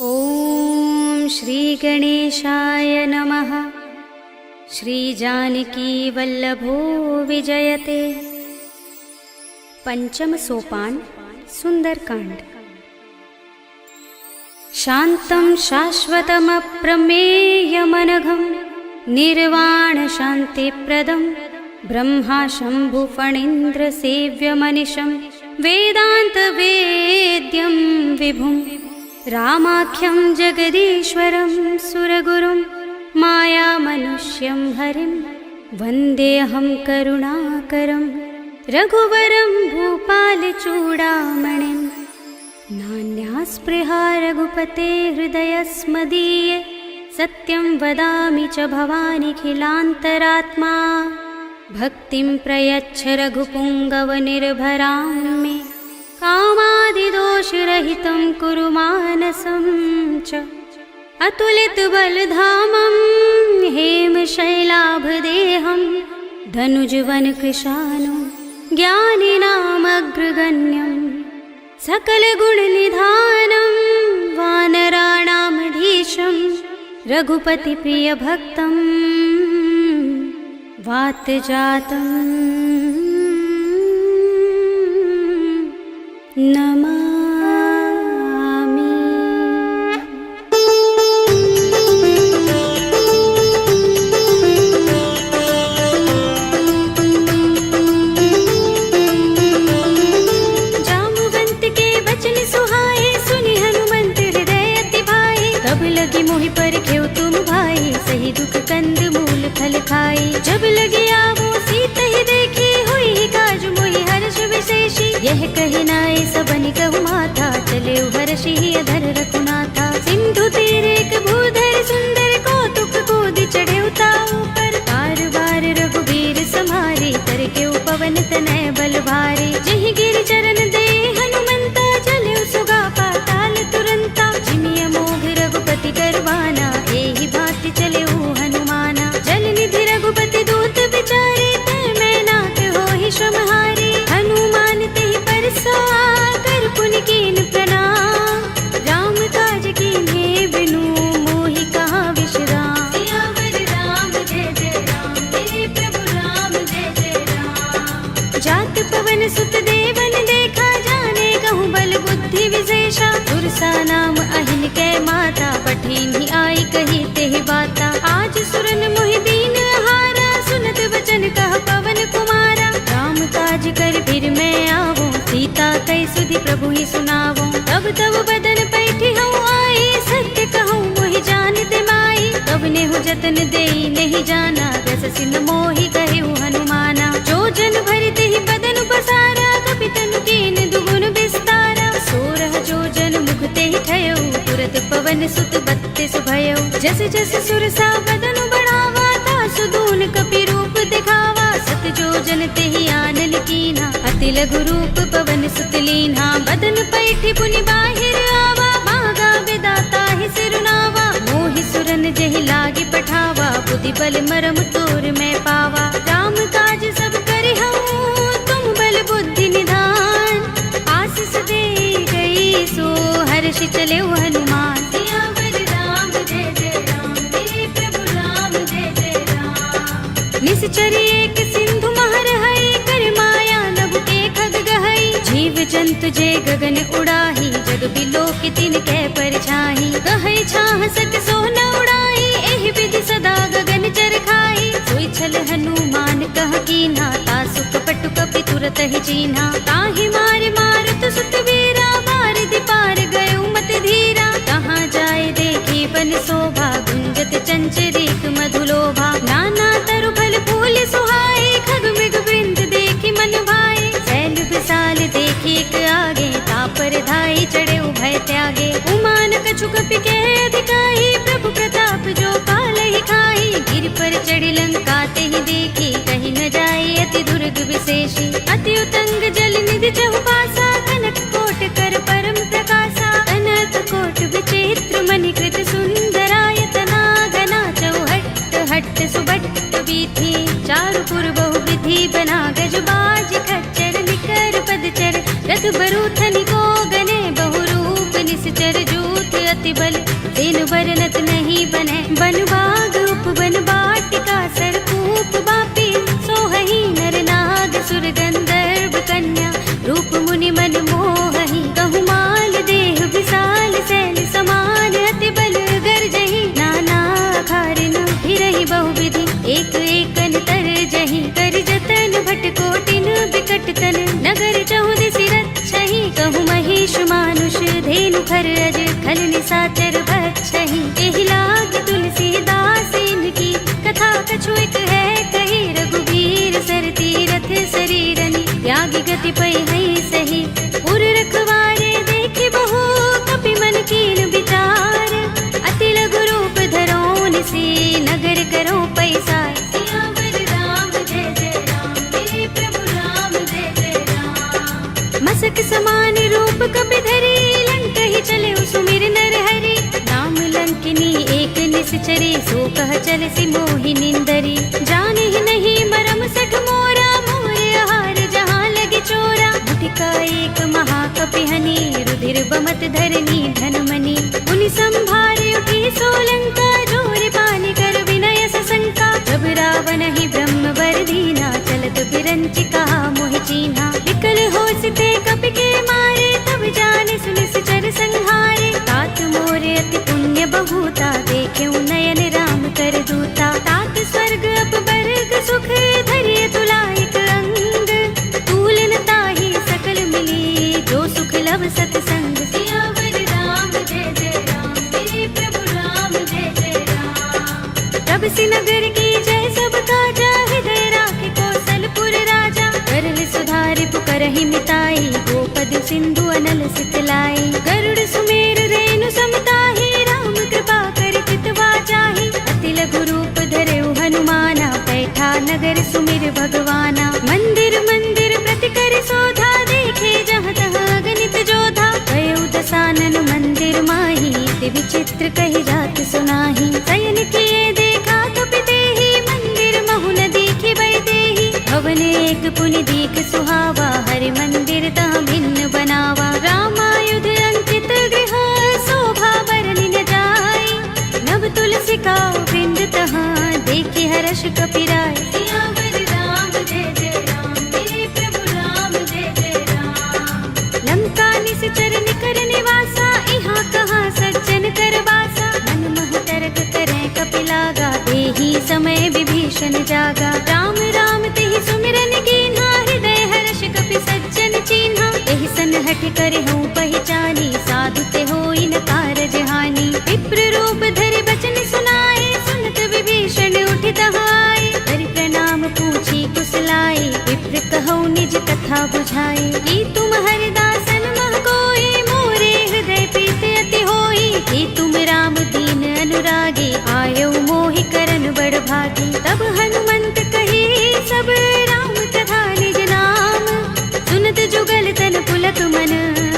ॐ श्री गणेशाय नमः। श्री जानकी वल्लभो विजयते। पंचम सोपान सुंदरकांड। शांतं शाश्वतमप्रमेयमनघं निर्वाण शान्तिप्रदं ब्रह्मा शंभु फणीन्द्र सेव्यमनिशं वेदांत वेद्यं विभुं रामाख्यं जगदीश्वरं सुरगुरुं मायामनुष्यं हरिं वन्देऽहं करुणाकरं रघुवरं भूपालचूडामणिं। नान्यास्पृहा रघुपते हृदयस्मदीये सत्यं वदामि च भवानिखिलान्तरात्मा। भक्तिं प्रयच्छ रघुपुङ्गवनिर्भरां मे कामादिदोषरहितं कुरु मानसं च। अतुलितबलधामं हेमशैलाभदेहं धनुजवनकृशानुं ज्ञानिनामग्रगण्यं सकलगुणनिधानं वानराणामधीशं रघुपतिप्रियभक्तं वातजातं नमामि। जामुवंत के बचन सुहाए सुनि हनुमंत हृदय अति भाए। तब लगी मोहि पर खेव तुम भाई सही दुख कंद मूल फल खाई। जब लगी आवो सीत ही देखी हुई काज मोहि हर्ष विशेषी। यह कहे नाय सबनि कहु माथा चले हर्षि अधर रघुनाथा। सिंधु तीर एक भूधर सुंदर कौतुक कूदि चढ़े उताऊ पर। बार बार रघुबीर समारे कर के पवन तनय बल भारे। जहि गिर चरण दे हनुमंता चले सुगा पाताल तुरंता। जिमिय मोघ रघुपति करवाना एहि भांति चले हनुमाना। जल निधि रघुपति दूत बिचारे तय मैं नाथ होहि श्रमहारे। हनुमान तेहि परसा कर पुनि कीन प्रणाम। राम काज कीन्हे बिनु मोहि कहाँ विश्राम। सियावर राम जय जय राम मेरे प्रभु राम जय जय राम। जात पवन सुत देवन देखा जाने कहूँ बल बुद्धि विशेषा। सुरसा नाम अहिन कै माता पठिन्हि आई कही तेहि बाता। आज सुरन मोहि दीन हारा सुनत बचन कह पवन कुमारा। राम काज कर फिर मैं आवो सीता कई सुधि प्रभु ही सुनावो। तब तब बदन पैठी हूँ आई सत्य कहूँ मोहि जानते माई। तब नेहु जतन देई नहीं जाना रस सिंह मोहि कहे हनुमाना। जो जन भरते ही बदन बसारा कपितनु कीन दुगुन विस्तारा। सोरह जो जन मुखते ही ठयो तुरत पवन सुत बत्तीस भयो। जस जस सुरसा बदन बढ़ावा तासु दून कपि रूप दिखावा। सत जो जन तेहि आनन कीन्हा अति लघु रूप पवन सुत लीन्हा। बदन पैठी पुनि बाहिर आवा मागा विदाता ही सिरुनावा। मोहि सुरन जेहि लागे पठावा बुद्धि बल मरम तोर मैं पावा। राम काज सब करि हूँ तुम बल बुद्धि निधान। आशीष दे गई सो हर्षि चले हनुमान। सियावर राम जय जय राम मेरे प्रभु राम जय जय राम। निश्चर एक सिंधु महर हई कर माया नभ के खग गहई। जीव जंतु जे गगन उड़ाही जग बिलोक तिन कै परछाई। कहै छाह सक सो न उड़ाई एहि विधि सदा गगन चर खाई। सोई छल हनुमान कह कीन्हा तासु कपट कपि तुरत ही चीन्हा। ताहि मार मारुत सुत वीरा बारिधि पार गयो मत धीरा। कहाँ जाए देखी बन शोभा गुंजत चंचरीक मधुलोभा। नाना तरु फल फूल सुहाए खग मृग वृंद देखी मन भाए। शैल विशाल देखी एक आगे तापर धाई चढ़े भय त्यागे। उमान कछु कपि के अधिकाई प्रभु प्रताप जो काल ही खाई। गिर पर चढ़ी लंका तेहि देखी कहीं न जाए अति दुर्ग विशेषी। अति उतंग जल निधि चहुपासा कनक कोट कर परम प्रकाशा। अनर्थ कोट विचित्र मणिकृत सुंदरायतना घना। चौहट्ट हट्ट सुबट्ट बीथी चारु पुर बहु विधि बना। गज बाज खच्चर निकर पदचर रथ बरूथनि को गने। बहुरूप निश्चर जूथ अति बल तेनु बरनत नहीं बने। बन बाग उपवन वाटिका सरकूप बापी सोहहि नर नाग सुर गंधर्व कन्या रूप मुनि मन मोहहि। कहु माल देह विशाल शैल समान अति बल गर्जहि। नाना खारिन फिरहि बहुविधि एक एकन तर जहि। कर जतन भट कोटिन बिकट तन नगर चहुदिसि रक्षहि। कहु महिष मानुष धेनु खर अज खल निशाचर भक्षहि। एहि लाग तुलसीदास इनकी कथा कछु एक है कही। रघुबीर सर तीरथ शरीरनि त्यागी गति पै हई सही। उर रखवारे देखि बहु कपि मन कीन विचार। अति लघु रूप धरो निसी नगर करो पैसार। सियावर राम जय जय राम मेरे प्रभु राम जय जय राम। मसक समान रूप कपि धरी लंकहि चले सुमिर नर हरि। नाम लंकिनी एक निश्चरी सो कह चल सि मोहि निंदरी। जाने ही नहीं मरम सठ मोरा मोरे आहार जहाँ लगे चोरा। मुठिका एक महाकपिहनि रुधिर बमत धरनी धनमणि। उनि संभारे उठी सोलंका जोर पानी कर विनय सशंका। जब रावण ही ब्रह्म वर दीना चलत बिरंचि कहा मोहि चीन्हा। विकल होसिते कपि के मारे तब जाने सुनिस चर संहारे। तात मोरे अति पुण्य बहुता देखेउ नयन राम कर दूता। तात स्वर्ग अपवर्ग सुख धरिय तुलायक अंग। तूलन ताहि सकल मिली जो सुख लव सतसंग। सियावर राम जय जय राम मेरे प्रभु राम जय जय राम। तब सि नगर की जय सब काजा हृदय राखि कौशलपुर राजा। करल सुधारि पुकारहि मिताई गोपद सिंधु अनल सितलाई। गरुड़ सुमेर रेणु समताहि राम कृपा करि चितवा जाहि। अति लघु रूप धरेउ हनुमाना बैठा नगर सुमिर भगवाना। मंदिर मंदिर प्रति कर शोधा देखे जहाँ तहाँ गणित जोधा। गयउ दसानन मंदिर माही ते विचित्र कहि जात सुनाही। शयन किए देखा कपि तेहि मंदिर महु न दीखि बै देहि। भवन एक पुनि दीख सुहावा हरि मंदिर तह भिन्न बनावा। रामायुध अंकित गृह शोभा बरनि न जाई। नव तुलसी का वृंद तहाँ देखि हर्ष कपि राय। सियावर राम जय जय राम मेरे प्रभु राम जय जय राम। लंका निश्चर निकर निवासा इहाँ कहाँ सज्जन कर बासा। मन महु तरक करें कपि लागा तेहि समय विभीषण जागा। राम राम तेहि सुमिरन कीन्हा हृदय हर्ष कपि सज्जन चीन्हा। एहि सन हठ करे हूँ पहचानी साधु ते होई न कारज हानि। विप्र रूप धरि बचन सुनाए सुनत विभीषण उठि तहाई। हरि प्रणाम पूछी कुशलाई विप्र कहौ निज कथा बुझाई। की तुम हरिदासन मह कोई मोरे हृदय प्रीत अति होई। की तुम राम दीन अनुरागी आयौ मोहि करन बड़ भागी। तब हनुमंत कही सब राम कथा निज नाम। सुनत जुगल तन पुलक मन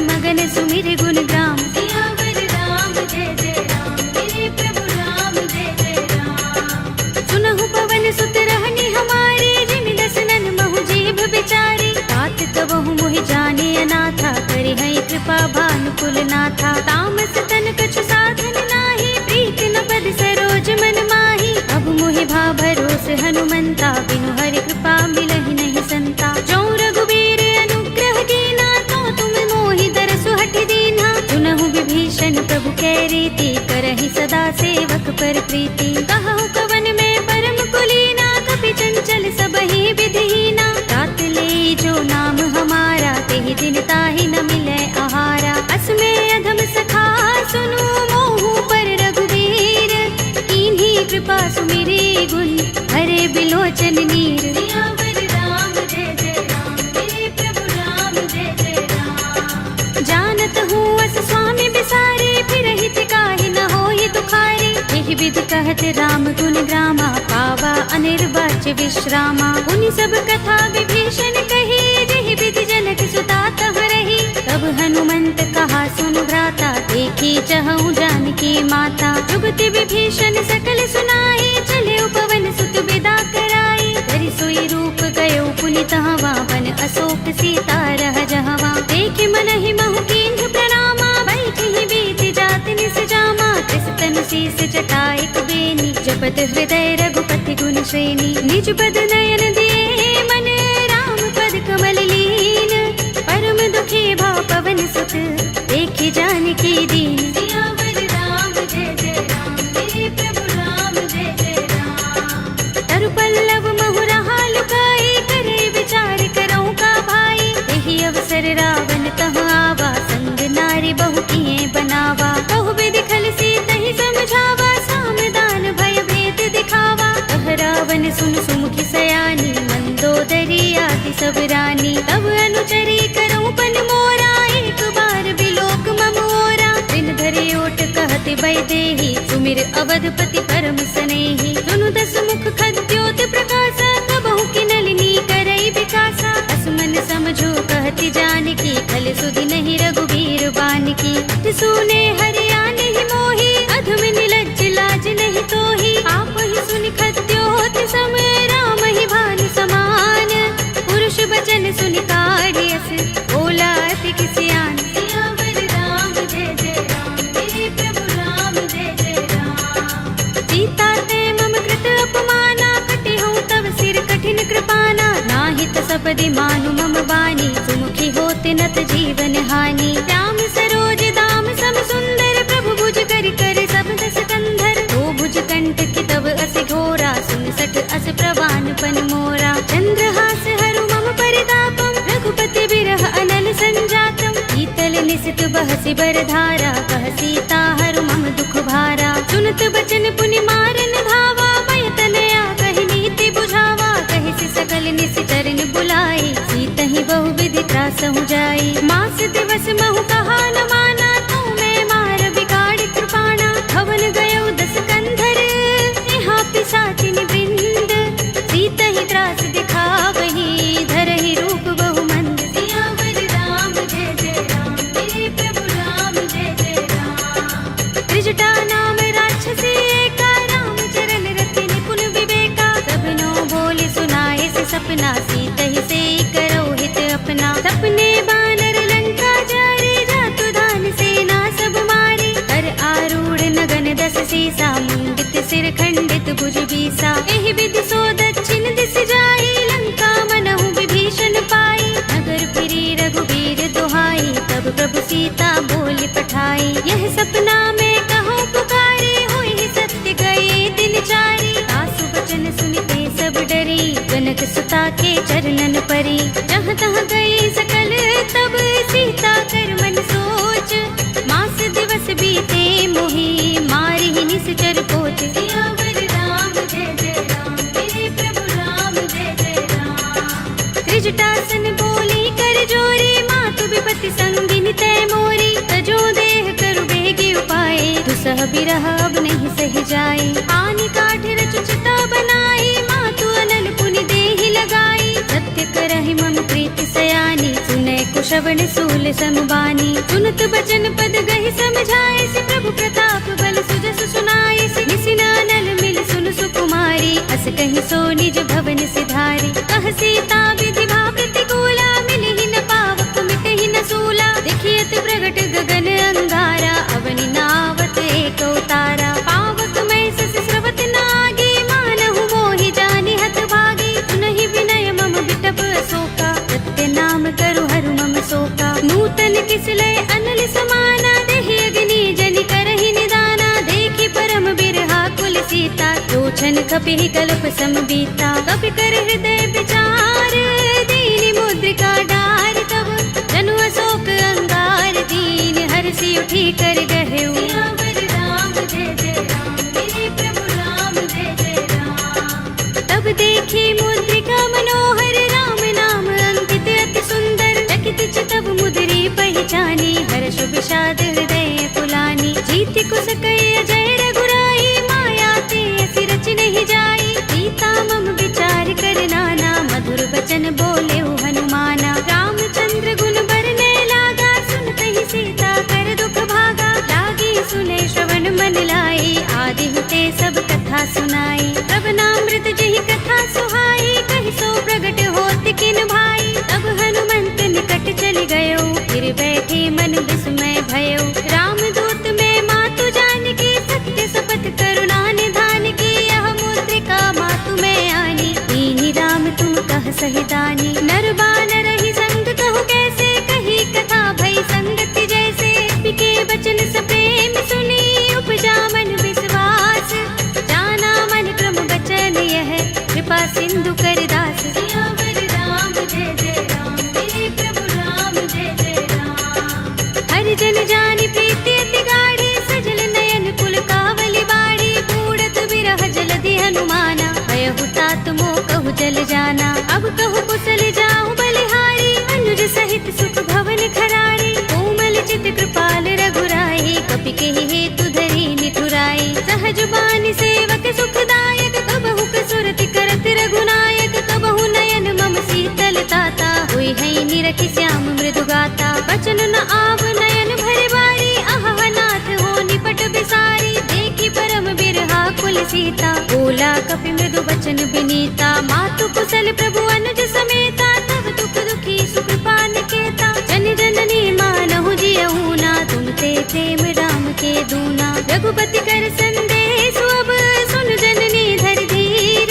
मगन सुमिर गुण ग्राम। सियावर राम जय जय राम मेरे प्रभु राम जय जय राम। सुनहु पवन सुत रहनी हमारे जिन दसनन महु जीभ बिचारी। तात कबहु मोहि जाने अनाथा करि हई कृपा भानुकुल नाथा। तामस तन कछु साधन नाही प्रीत न पद सरोज मन माही। अब मोहि भा भरोस हनुमंता बिनु हरि कृपा मिलहि नहीं संता। जो रघुबीर अनुग्रह कीना तो तुम मोहि दरसु हठ दीन्हा। सुनहु विभीषण प्रभु कै रीति करहि सदा सेवक पर प्रीति। कहु कवन में परम कुलीना कपि चंचल सबहि विधिहीना। तात ले जो नाम हमारा तेहि दिन ताहि न मिलै आहारा। अस में अधम सखा सुनु मोहु पर रघुबीर। कीन्ही कृपा सुमिरी गुण हरे बिलोचन नीर। सियावर राम जय जय राम मेरे प्रभु राम जय जय राम। जानत हूँ अस स्वामी बिसारे फिरहि काहि न होहि दुखारी। एहि विधि कहत राम गुण ग्रामा पावा अनिर्वाच्य विश्रामा। उनि सब कथा विभीषण कही जेहि विधि जनक सुता तह रही। तब हनुमंत कहा सुन भ्राता देखी चहु जानकी माता। जुगति विभीषण सकल सुनाई चले पवन सुत विदा कराई। धरि सोई रूप गयो पुनि तहवा वन अशोक सीता रह जहवा। देखि मनहि महु कीन्ह प्रणामा बैठि बीत जात निस जा। जटा एक बेनी, जपत हृदय रघुपति गुण श्रेणी। निज पद नयन दिए मन, राम पद कमल लीन। परम दुखी भाव पवन सुत, देखि जानकी दीन। सियावर राम जय जय राम, मेरे प्रभु राम जय जय राम। तरु पल्लव महु रहा लुकाई, करे विचार करऊं का भाई। यही अवसर रावण तह आवा, संग नारी बहु किए बनावा। कहु विधि खल सीतहि समझावा, साम दान भय भेद दिखावा। कह रावण सुन सुमुखी सयानी, मंदोदरी आदि सब रानी। तब अनुचरी करऊं पन मोरा, एक बार बिलोक मम ओरा। दिन धरे ओट कहते वैदेही, सुमिर अवधपति परम सनेही। सुनु दस मुख खद्योत प्रकाशा, कबहु की नलिनी करई विकासा। असमन समझो कहती जानकी, खल सुधि नहीं रघुबीर बानकी। सुने हरिया नहीं मोही, अधम निलज्ज लाज नहीं तोही। आप ही सुनि खद्योत सम, राम ही भानु समान। पुरुष बचन सुनि काढ़ियस, बोला अति किसियान। सियावर राम जय जय राम, मेरे प्रभु राम जय जय राम। सीता ते मम कृत अपमाना, कटे हूँ तब सिर कठिन कृपाना। नाहित सपदि मानु मम बानी, सुमुखी होते नत जीवन हानि। राम सरोज दाम सम सुंदर, प्रभु भुज कर कर सब दस कंधर। दो भुज कंठ की तब अस घोरा, सुन सठ अस प्रवान पन मोरा। चंद्रहास हरु मम परितापम, रघुपति बिरह अनल संजातम। शीतल निसित बहसि बरधारा, कह सीता हरु मम दुख भारा। सुनत बचन पुनि मारन धावा, भय तनया कहि नीति बुझावा। कहि सकल निसिचरन बुलाई, सीतहि बहु विधि त्रासहु जाई। मास दिवस महु कहा न माना, तू मैं मार बिगाड़ कृपाणा। हवन गयो दस कंधर, यहाँ पिशाचिन वृंद। सीतहि त्रास दिखावही, धरहि रूप बहु मंद। सियावर राम जय जय राम, मेरे प्रभु राम जय जय राम। त्रिजटा नाम राक्षसी एका, राम चरण रति निपुण विवेका। सबनो बोले सुनाए से सपना, सीतहि से करो हित अपना। सपने बानर लंका जारे, जातु धान सेना सब मारे। कर आरूढ़ नगन दस सीसा, मुंडित सिर खंडित भुज बीसा। एहि विधि सो दक्षिण दिस जाई, लंका मनहु विभीषण पाई। नगर फिरी रघुबीर दुहाई, तब प्रभु सीता बोली पठाई। यह सपना में कहो पुकारे, होई सत्य गए दिन चारी। सासु बचन सुनते सब डरी, जनक सुता के चरणन परी। जहाँ तहाँ गई सकल तब, सीता कर मन सोच। मास दिवस बीते मोही, मारी ही निश्चर पोच। सियावर राम जय जय राम, मेरे प्रभु राम जय जय राम। त्रिजटासन बोली कर जोरी, मातु विपति संगिनी तय मोरी। तजो देह करु बेगी उपाय, दुसह बिरह अब नहीं सही जाई। आनि काठ रचु चिता बनाई, मातु अनल पुनि देहि लगाई। सत्य करहि मम प्रीति सयानी, सुनै कुशवन सूल समबानी। सुनत बचन पद गहि समझाए, से प्रभु प्रताप बल सुजस सुनाए। से निसिनानल मिल सुन सुकुमारी, अस कहि सो निज भवन सिधारी। कह सीता विधि भा प्रतिकूला, मिलि ही न पावक मिटहि न सूला। देखियत प्रगट गगन अंगारा, अवनि नावत एक उतारा। पावक मैं सस स्रवत नागी, मानहु मोहि जानि हत भागी। सुनहि विनय मम बिटप अशोका, सत्य नाम करु हरु मम शोका। नूतन किसलय अनल समाना, देहि अग्नि जनि करहि निदाना। देखि परम बिरहा कुल सीता, लोचन कपिहि कल्प सम बीता। कपि कर हृदय विचार, दीनि मुद्रिका डार। तब जनु अशोक अंगार, दीन हर्षि उठी कर गहेउ। सियावर राम जय जय राम, मेरे प्रभु राम जय जय राम। तब देखी मुद्रिका मनोहर, राम नाम अंकित अति सुंदर। चकित चितव मुद्री पहचानी, हर्ष विषाद हृदय कुलानी। जीति कुस कय जय रघुराई, माया ते असि रच नहीं जाई। सीता मम विचार कर नाना, मधुर बचन बोले हनुमाना। रामचंद्र गुण बरने लागा, सुनते सीता कर दुख भागा। लागी सुने श्रवण मन लाई, आदि हुते सब कथा सुनाई। तब नामृत जहि कथा सुहाई, कहि सो प्रगट होत किन भाई। तब हनुमंत निकट चल गयो, फिर बैठे मन विस्मय भयो। रामदूत में मातु जानकी, सत्य शपथ कर सेवक सुखदायक, कबहु कसुरति करत रघुनायक, कबहु नयन मम शीतल ताता, हुई है निरखि श्याम मृदु गाता। बचन न आव नयन भर बारी, आह नाथ हो निपट बिसारी, देखी परम बिरहा कुल सीता, बोला कपि मृदु बचन बिनीता। मातु कुशल प्रभु अनुज समेता, तब दुख दुखी सुख पान केता। जन जननी मानहु जियहु ना, तुम ते प्रेम राम के दूना। रघुपति कर संदेश अब सुन जननी धर धीर,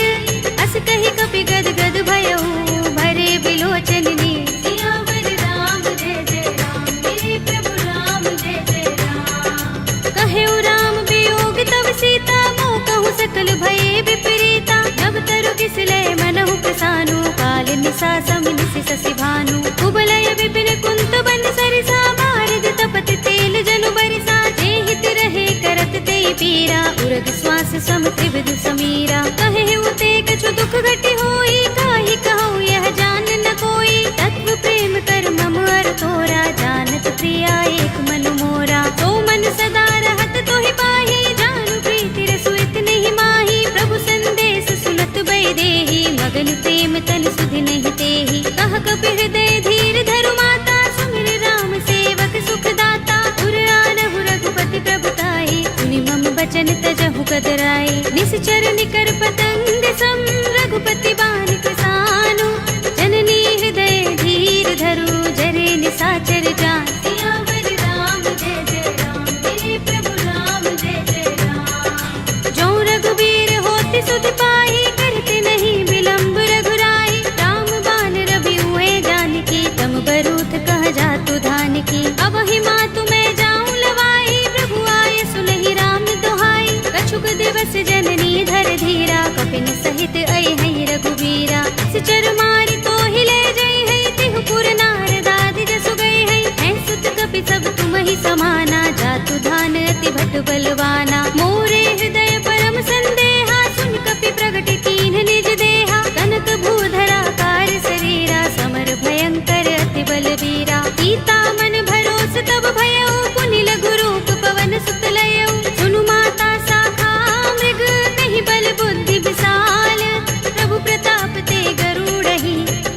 अस कही कपि गद गद भयहु भरे बिलोचन नीर। सियावर राम जय जय राम, मेरे प्रभु राम जय जय राम। कहेउ राम वियोग तब सीता, मोह कहूँ सकल भये विपरीता। नभ तरु किसलय मनहु प्रसानु, काल निसा समिनिस शशि भानु। कुबलय विपिन कुंत बन सरिसा, भारत तपत तेल जनु बरिसा। जे हित रहे करत ते पीरा, उरग श्वास सम त्रिविध समीरा। कहे उते कछु दुख घटी होई, काहि कहूँ यह जान न कोई। तत्व प्रेम कर मम अर तोरा, जानत प्रिया एक मन मोरा। तो मन सदा रहत तोहि पाहि, जानु प्रीति रसु इतने माही। प्रभु संदेश सुनत बै देहि, मगन प्रेम तन सुधि नहीं तेहि। कह कपि हृदय धीर धरु माता, सुमिर राम सेवक सुख दाता। उर आनहु रघुपति प्रभुताई, सुनि मम बचन तजहु कदराई। निश्चर निकर पतंग सम, रघुपति बानिक सानु। जननी हृदय धीर धरु, जरे निसाचर जान। सियावर राम जय जय राम, मेरे प्रभु राम जय जय राम। जो रघुबीर होति सुध पाहि, करते नहीं विलंब रघुराई। राम बान रवि हुए जानकी, तम बरूथ कह जातु धान की। अब ही मातु मैं जाऊं लवाई, प्रभु आए सुनहि राम दोहाई। कछुक दिवस जननी धर धीरा, कपिन सहित अइ हैं रघुबीरा। सिचर मारि तो हिले जय है, तिहु पुर नारदाद जसु गए हैं। हैं सुत कपि सब तुम ही समाना, जातु धान अति भट बलवाना। मोरे हृदय परम संदेहा, सुन कपि प्रगट कीन्ह निज देहा। कनक भूधरा कार शरीरा, समर भयंकर अति बलवीरा। सीता मन भरोस तब भयउ, पुनि लघु रूप पवन सुत लयउ। सुनु माता शाखा मृग, कहि बल बुद्धि विशाल। प्रभु प्रताप ते गरुड़हि,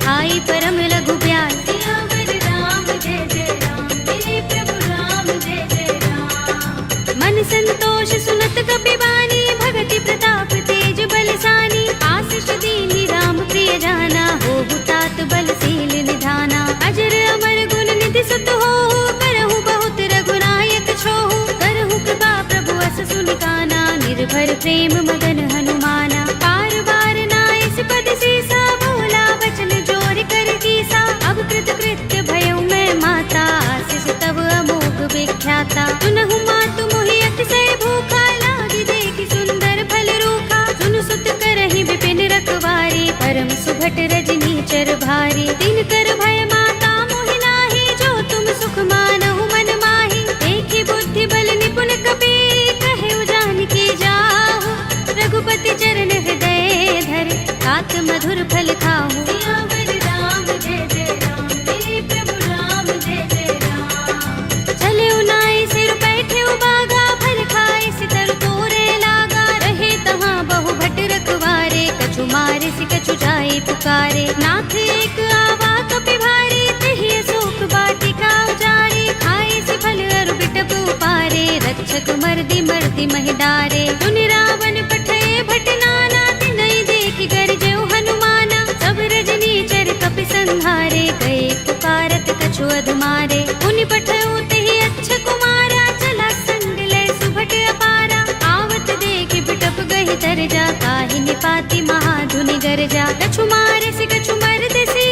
आई परम लघु ब्याल। सियावर राम जय जय राम, मेरे प्रभु राम जय जय राम। मन संतोष सुनत कपि बानी, भगति प्रताप तेज बलसानी। आशीष दीनि राम प्रिय जाना, होहु तात बलशील निधाना। अजर अमर गुण निधि सुत होहु, करहु बहुत रघुनायक छोहु। करहु कृपा प्रभु अस सुनि काना, निर्भर प्रेम मगन हनुमाना। बार बार नाइस पद सीसा, बोला वचन जोर कर कीसा। अब कृत कृत्य भयउ मैं माता, आशीष तब अमोघ विख्याता। सुनहु मातु मोहि अतिशय भूखा, लागी देखि सुंदर फल रूखा। सुनु सुत करहि विपिन रखवारी, परम सुभट रजनी चर भारी। दिन कर भय माता मोहि नाहि, जो तुम सुख मानहु मन माहि। देखि बुद्धि बल निपुण कपि, कहेउ जानकी जाहु। रघुपति चरण हृदय धर, तात मधुर फल खाहु। सियावर राम जय जय राम, मेरे प्रभु राम जय जय राम। चले उनाई सिर बैठे उबागा, फल खाए सितर तोरे लागा। रहे तहाँ बहु भट रखवारे, कछु मारे सि कछु जाए पुकारे। नाथ एक आवा कपि भारी, तेहि अशोक वाटिका उजारी। खाए सि फल अरु बिटप उपारे, रक्षक मर्दि मर्दि महि डारे। सुनि रावण पठय भट नाना, तिनहि देखि गरजउ हनुमाना। सब रजनी चर कपि संहारे, गए पुकारत कछु अधमारे। पुनि पठउ तेहि अच्छ कुमारा, चला संग लय सुभट अपारा। आवत देखि बिटप गहि तरजा, काहि निपाति महाधुनि गरजा। कछु मारे सि कछु मर्द सी,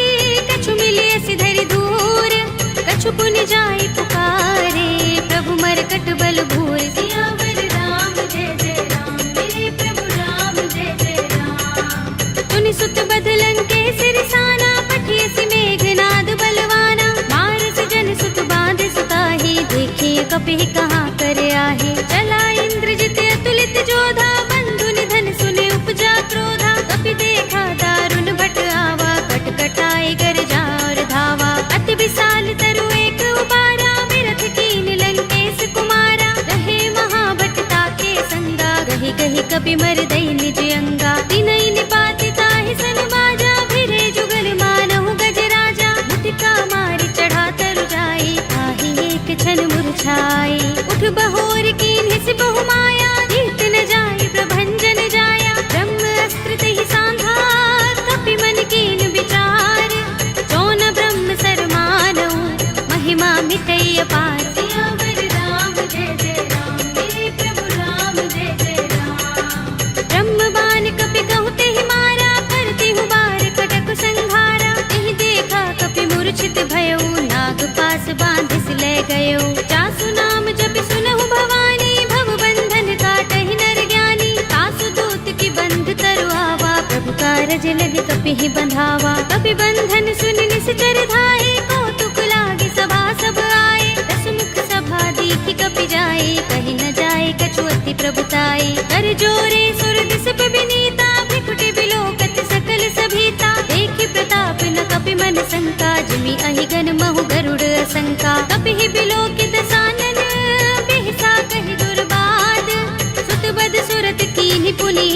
कछु मिले सि धरि धूर। कछु पुनि जाई पुकारे, प्रभु मरकट बल भूर। सियावर राम जय जय राम, मेरे प्रभु राम जय जय राम। सुनि सुत बध लंकेश रिसाना, पठिय सि मेघनाद बलवाना। मारस जन सुत बांध सुताहि, देखिए कपि कहाँ कर आहे। चला इंद्रजित अतुलित जोधा, बंधु निधन सुनि उपजा क्रोधा। कपि देखा दारुण भट आवा, कट कटाई गरजा और धावा। अति विशाल तरु एक उबारा, विरथ कीन लंकेश कुमारा। रहे महाभट ताके संगा, गहि गहि कपि कपि मर दई निज अंगा। तिनई निपाति ताहि सन बाजा, फिरे जुगल मानहु गज राजा। मुटिका मारी चढ़ा तरु जाई, ताहि एक क्षण मुरझाई। उठ बहोर कीन्हि सि बहु माया, जीत न जाई प्रभंजन जाया। ब्रह्म अस्त्र तहि सांधा, कपि मन कीन विचार। जौन ब्रह्म सर मानऊ, महिमा मिटई अपार। सियावर राम जय जय राम, मेरे प्रभु राम जय जय राम। ब्रह्म बाण कपि कहु तेहि मारा, करती हूँ बार कटक संहारा। तेहि देखा कपि मूर्छित भयउ, नाग पास बांधिस ले गयो। जासु नाम जपि सुनहु भवानी, भव बंधन काटहि नर ज्ञानी। तासु दूत की बंध तरु आवा, प्रभु कारज लगे कपि ही बंधावा। कपि बंधन सुन निश्चर धाये, कौतुक लागे सभा सब आए। दस मुख सभा दीखि कपि जाए, कहि न जाए कछु अति प्रभुताई। कर जोरे सुर दिस विनीता, भ्रिकुटि बिलोकत सकल सभीता। देखि प्रताप न कपि मन शंका, जिमि अहिगन महु गरुड़ असंका। कपि ही बिलोकित सानन, बिहसा कहि दुर्बाद। सुत बद सुरत कीन्हि पुनि,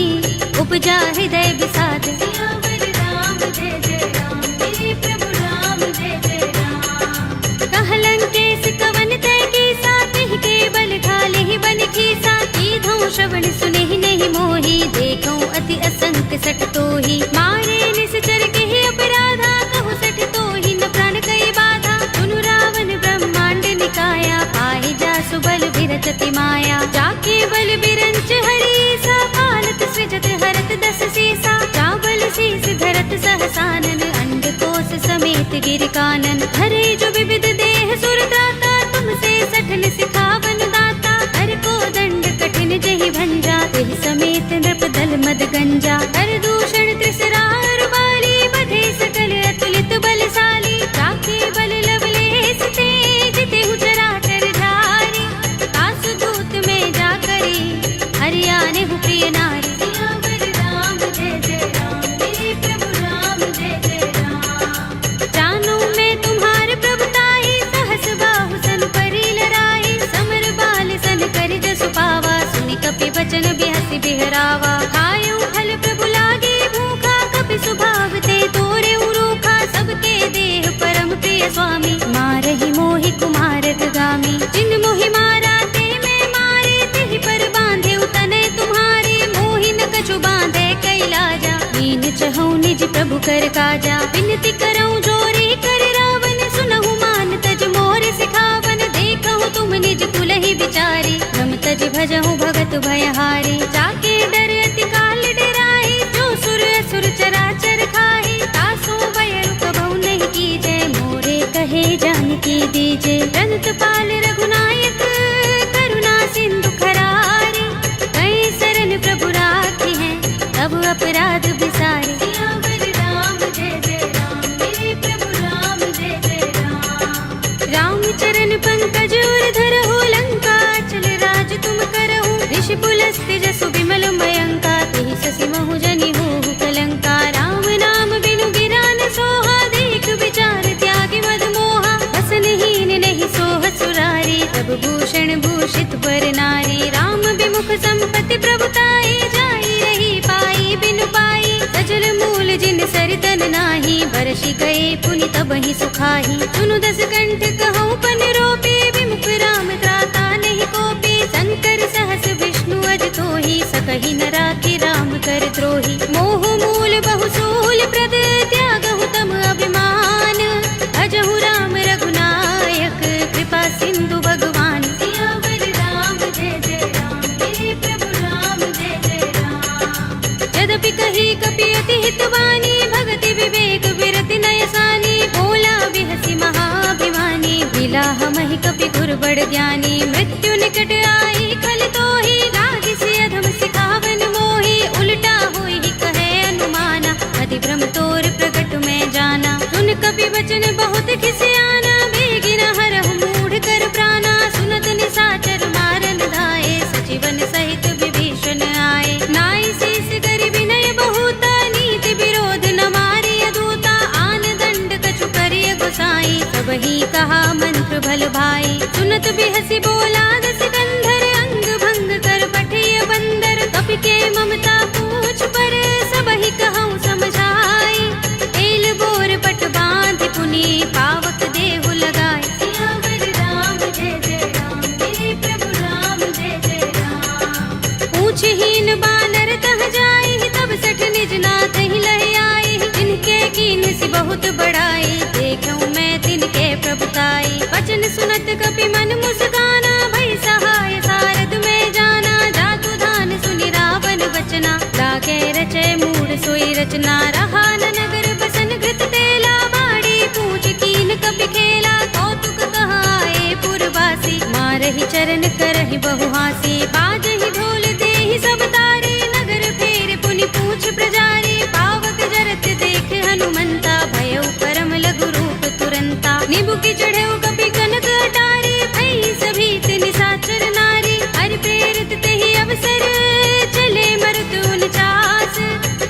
उपजा हृदय विषाद। सियावर राम जय जय राम, मेरे प्रभु राम जय जय राम। कहलंकेश कवन तय कीसा, तिहि के बल घाले ही बन खीसा। कीधौ श्रवण सुनेहि नहीं मोही, देखौ अति असंक सठ तोहि। मारे निश्चर केहि अपराधा, कहु सठ तोहि न प्राण कई बाधा। सुनु रावण ब्रह्मांड निकाया, पाहि जासु बल विरचति माया। जाके बल बिरंच हरीसा, पालत सृजत हरत दस सीसा। चावल शीस धरत सहसानन, अंड कोश समेत गिर कानन। हरे जो विविध देह सुर त्राता, तुमसे सठन सिखावन दाता। हर को दंड कठिन जहि भंजा, तेहि समेत नृप दल मद गंजा। कर दूषण त्रिसरार बाली, बधे सकल अतुलित बलशाली। जाके बल लवलेस ते, जितेहु चराचर धारी। तासु दूत में जा करी, हरियाने हु प्रिय नारी। सियावर राम जय जय राम, मेरे प्रभु राम जय जय राम। जानो मैं तुम्हारे प्रभुताई, सहस बाहु सन परी लराई। समर बाल सन कर जसु पावा, सुनि कपि बचन बिहसि बिहरावा। खायउ फल प्रभु लागे भूखा, कपि सुभाव ते तोरे रूखा। सबके देह परम प्रिय स्वामी, मारहि मोहि कुमारत गामी। जिन मोहि मारा ते मैं मारे, तिहि पर बांधे तनय तुम्हारे। मोहि न कछु बांधे कैलाजा, कीन चहु निज प्रभु कर काजा। विनती करऊं जोरी कर रावण, सुनहु मान तज मोर सिखावन। देखहु तुम निज कुल ही विचारी, ब्रह्म तज भजहु भगत भयहारी। जाके डर अति काल डराई, जो सुर असुर चराचर खाहि। तासु भयरु कबहु नहीं कीजै, मोरे कहे जानकी दीजे। रंत पाल रघुनायक, करुणा सिंधु खरारी। कई शरण प्रभु राखी हैं, तब अपराध बिसारे। सियावर राम जय जय राम, मेरे प्रभु राम जय जय राम। राम चरण पंकज उर धरहु, लंका चल राज तुम करहु। ऋषि पुलस्त्य जसु विमल मयंका, तेहि शशि महु जनि होहु कलंका। राम नाम बिनु गिरा न सोहा, देख विचार त्यागी मद मोहा। बसनहीन नहीं सोह सुरारी, तब भूषण भूषित वर नारी। राम विमुख संपत्ति प्रभुताई, जाई रही पाई बिनु पाई। सजल मूल जिन सरितन नाही, बरषि गए पुनि तबहि सुखाही। सुनु दस कंठ कहूँ पन रोपे, विमुख राम त्राता नहीं कोपे। शंकर सहस विष्णु अज तोहि, सकहि न राखि राम कर द्रोही। मोह मूल बहु सूल प्रद, त्यागहु तम अभिमान। भजहु राम रघुनायक, कृपा सिंधु भगवान। सियावर राम जय जय राम, मेरे प्रभु राम जय जय राम। यद्यपि कही कपि अति हितवानी, भगति विवेक विरति नय सानी। बोला बिहसि महाभिमानी, मिला हमहि कपि गुर बड़ ज्ञानी। मृत्यु निकट आई खल तोहि, लागिसि अधम सिखावन मोहि। उल्टा होई कहे अनुमाना, अधिभ्रम तोर प्रगट में जाना। सुन कपि वचन बहुत खिसियाना, बेगिन हरहु मूढ़ कर प्राणा। सुनत निशाचर मारन धाये, सजीवन सहित विभीषण आए। नाई शीस करि विनय बहुता, नीति विरोध न मारिय दूता। आन दंड कछु करिय गोसाई, सबहि कहा मंत्र भल भाई। सुनत बिहसि बोला दस कंधर, अंग भंग कर पठिय बंदर। कपि के मम तीन बानर तह जाए, तब सठ निज नाथ ही लह आए। जिनके कीन सी बहुत बड़ाई, देखूं मैं तिनके प्रभुताई। वचन सुनत कपि मन मुस्काना, भई सहाय सारद में जाना। जातु धान सुनि रावण वचना, लागे रचे मूढ़ सोई रचना। रहा न नगर बसन घृत तेला, बाड़ी पूछ कीन कपि खेला। कौतुक कहाए पुरवासी, मारहि चरण करहि बहु हासी। बाजहि ढोल देहि सब तारे, नगर फेर पुनि पूछ प्रजारी। पावक जरत देख हनुमंता, भयउ परम लघु रूप तुरंता। निबुकि चढ़ऊ कपि कनक अटारी, भई सभी निशाचर नारी। हरि प्रेरित तेहि अवसर, चले मरुत उनचास।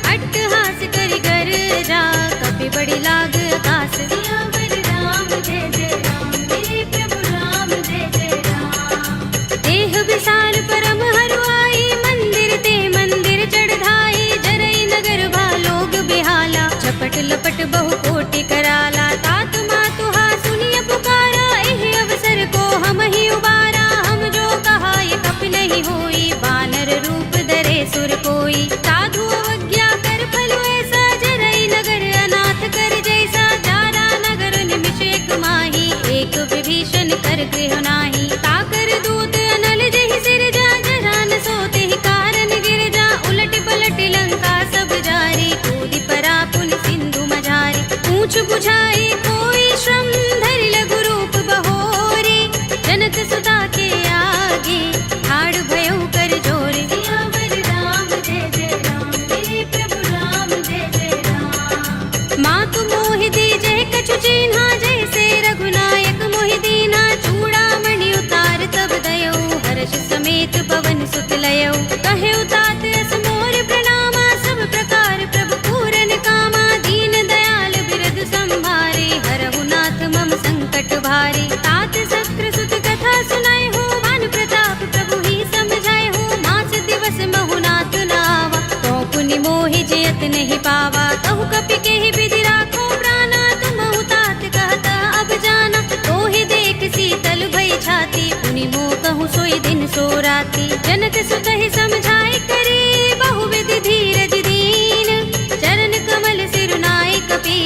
अट्टहास करि गर्जा, कपि बड़ी लाग आकाश। सियावर राम जय जय राम, मेरे प्रभु राम जय जय राम। देह विशाल परम हरुआई, मंदिर ते मंदिर चढ़ाई। जरई नगर भालोग बिहाला, झपट लपट बहु कोटि कराला। तात मातुहा सुनिय पुकारा, एह अवसर को हम ही उबारा। हम जो कहा ये कपि नहीं होई, बानर रूप धरे सुर कोई। साधु अवज्ञा कर फल ऐसा, जरई नगर अनाथ कर जैसा। जारा नगर निमिष एक माही, एक विभीषण कर गृह नाही। ताकर दूत अनल जहि सिरजा, जरा न सोते ही कारण गिर जा। उलट पलट लंका सब जारी, कूदि परा पुनि सिंधु मझारी। पूछ बुझाई कोई श्रम, धरि लघु रूप बहोरी। जनक सुता के आगे, ठाड़ भयउ कर जोरे। सियावर राम जय जय राम, मेरे प्रभु राम जय जय राम। मातु मोहि दीजै कछु चिन्हा, जैसे रघुनायक मोहि दीन्हा। चूड़ामणि उतार तब दयौ, हर्ष समेत पवन सुत लयौ। कहेउ तात अस मोर प्रणामा, सब प्रकार प्रभु पूरन कामा। दीन दयाल बिरद संभारे, हरहु नाथ मम संकट भारे। तात शक्र सुत कथा सुनाए हो, भानु प्रताप प्रभु ही समझाए हो। मास दिवस महु नाथ नावा, तो पुनि मोहि जयत नहीं पावा। कहु कपि केहि विधि राखो प्राणा, तुमहु तात कहता अब जाना। तोहि देख शीतल भई छाती, पुनि मोह कहूँ सोई दिन सो राती। जनक सुत ही समझाए करे, बहु विधि धीरज दीन। चरण कमल सिरुनाए कपि,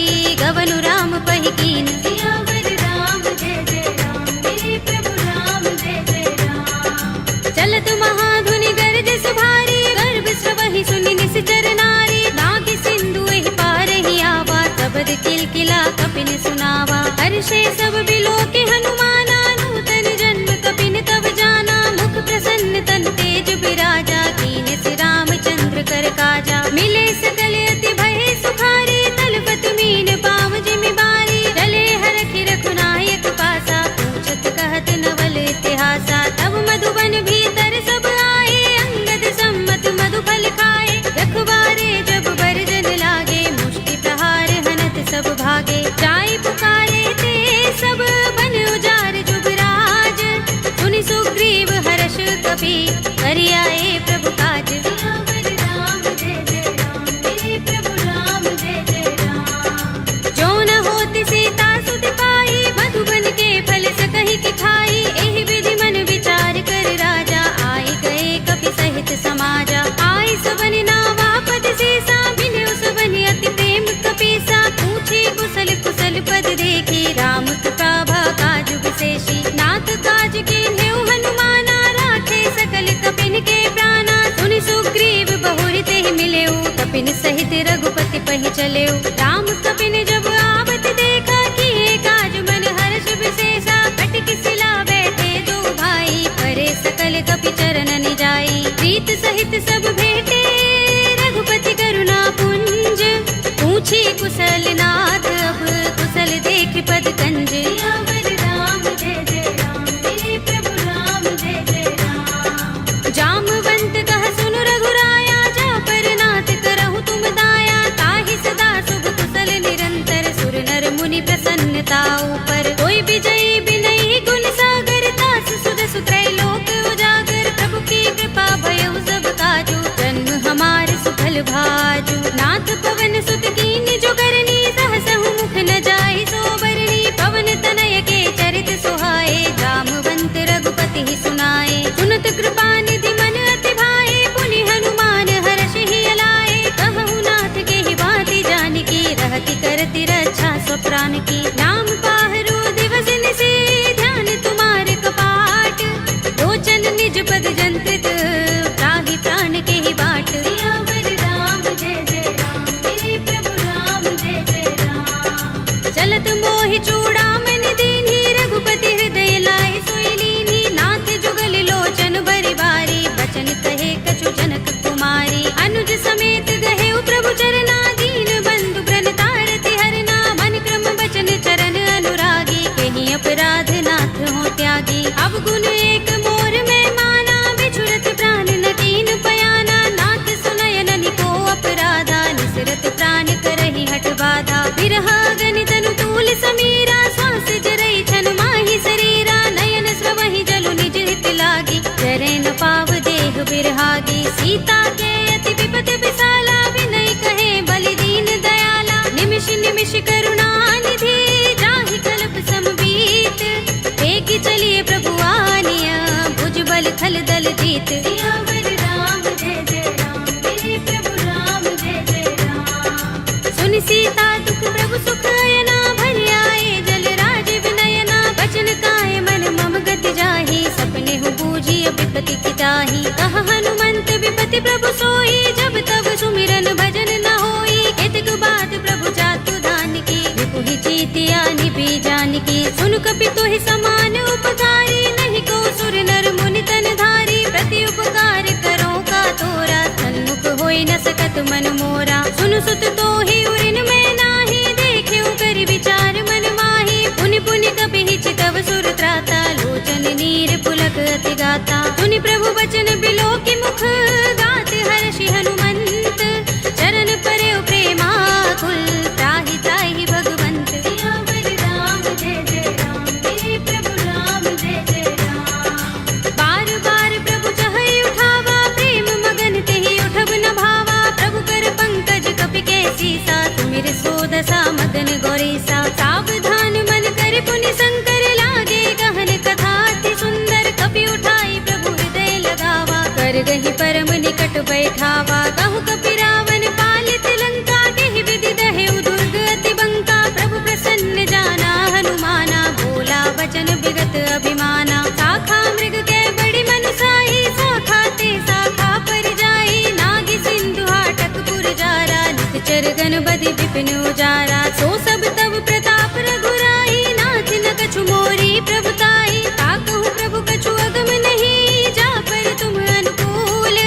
गवनु राम पहि कीन। सियावर राम जय जय राम, मेरे प्रभु राम जय जय राम। चलत महाधुनि गरज सुभारी, गर्भ स्रवहि सुनि निश्चर नारी। नाग सिंधु एहि पार ही आवा, तबद किलकिला कपिन सुनावा। हर्षे सब बिलोके हनुमाना, नूतन जन्म कपिन तब जाना। मुख प्रसन्न तन तेज बिराजा, कीन सि रामचंद्र कर काजा। मिले सकल अति भय सुखारी, तलपत मीन पाव जिमि बारी। चले हरखि रघुनायक पासा, पूछत कहत नवल इतिहासा। तब मधुबन भीतर सब आए, अंगद सम्मत मधुफल खाए। रखवारे जब बरजन लागे, मुष्टि प्रहार हनत सब भागे। जाय पुकारे ते सब, बन उजार जुबराज। सुनि सुग्रीव हर्ष कपि, करि आए प्रभु काज। सियावर राम जय जय राम, मेरे प्रभु राम जय जय राम। जो न होति सीता सुत पाई, मधुबन के फल सकहि कि खाई। एहि विधि मन विचार कर राजा, आए गए कपि सहित समाजा। आए सबन नावा पद सीसा, बिनु सबन अति प्रेम कपीसा। पूछे कुशल कुशल पद देखी, राम कृपा काज विशेषी। नाथ काज कीन्हेउ हनुमाना, राखे सकल कपिन के प्राणा। सुनि सुग्रीव बहुरि तेहि मिलेउ, कपिन सहित रघुपति पहि चलेउ। राम कपिन जब आवत देखा, किए काज मन हर्ष विशेषा। कटि शिला बैठे दो भाई, परे सकल कपि चरण निजाई। प्रीत सहित सब भेटे, रघुपति करुणा पुंज। पूछी कुशल नाथ अब, कुशल देख पद कंज। सियावर राम जय जय राम, मेरे प्रभु राम जय जय राम। जामवंत कह सुन रघुराया, जा पर नाथ करहु तुम दाया। ताहि सदा शुभ कुशल निरंतर, सुर नर मुनि प्रसन्नता ऊपर। कोई विजयी बिनहि गुण सागर, तास सुध सुत्रय लोक उजागर। प्रभु की कृपा भयउ सब काजू, जन्म प्राण की। नाम पाहरो दिवस निशि ध्यान तुम्हारे कपाट, लोचन निज पद जंत्रित त्राहि प्राण के ही बाट। सियावर राम जय जय राम, मेरे प्रभु राम जय जय राम। चलत मोहि चूड़ामणि दीन्ही, रघुपति हृदय लाए सोई लीन्ही। नाथ जुगल लोचन बरि बारी, बचन कहे कछु जनक कुमारी। अनुज समेत गहे प्रभु चरना, दीन बंधु प्रणतारति हरना। मन क्रम बचन चरण अनुरागी, कहीं अपराध नाथ हो त्यागी। अब गुण एक मोर में माना, बिछुरत प्राण न कीन पयाना। नाथ सुनयन निको अपराधा, निसरत प्राण करहि हठ बाधा। बिरहा गनि तनु तूल समीरा, श्वास जरई छन माहि शरीरा। नयन स्रवहि जलु निज हित लागी, जरै न पाव देह बिरहागी। सीता के अति विपत विसाला, विनय कहे बलि दीन दयाला। निमिष निमिष करुणा निधि, जाहि कल्प समबीत। वेगी चलिए प्रभु आनिया, भुज बल थल दल जीत। सियावर राम जय जय राम, मेरे प्रभु राम जय जय राम। सुनि सीता दुख प्रभु सुख अयना, भरि आए जल राज विनयना। बचन काहे मन मम गति जाहि, सपने हूँ बूझिय विपति की ताहि। कहा हनुमंत विपति प्रभु सोई, जब तब सुमिरन भजन न होई। केतक बात प्रभु जातु दान की, विपुहि जीतिया निभि जान की। सुन कपि तोहि समान उपकारी, नहीं को सुर नर मुनि तन धारी। प्रति उपकार करो का तोरा, सन्मुख होई न सकत मन मोरा। सुन सुत तोहि उरिन में नाही, देखेउ करि विचार मन माही। पुनि पुनि कपि चितव सुर त्राता, लोचन नीर पुलक अति गाता। सुनि प्रभु बचन बिलोकि मुख, गात हर्षि हनुमंत। चरण परेउ प्रेमाकुल, त्राहि त्राहि भगवंत। सियावर राम जय जय राम, मेरे प्रभु राम जय जय राम। बार बार प्रभु चहई उठावा, प्रेम मगन तेहि उठब न भावा। प्रभु कर पंकज कपि के सीसा, सुमिर सोदसा मगन गौरीसा। सावधान मन कर पुनि शंकर, लागे गहन कथा अति सुंदर। कपि उठाई प्रभु हृदय लगावा, कर गहि परम निकट बैठावा। कहु कपि रावण पालित लंका, केहि विधि दहेउ दुर्ग अति बंका। प्रभु प्रसन्न जाना हनुमाना, बोला वचन विगत अभिमाना। शाखा मृग के बड़ी मनसाही, शाखा ते शाखा पर जाई। नागी सिंधु हाटक पुर जारा, निश्चर गण बदि विपिन उजारा। सो सब तब प्रताप रघुराई, नाथ न कछु मोरी प्रभुताई। ताकहु प्रभु कछु अगम नहीं, जा पर तुम अनुकूल।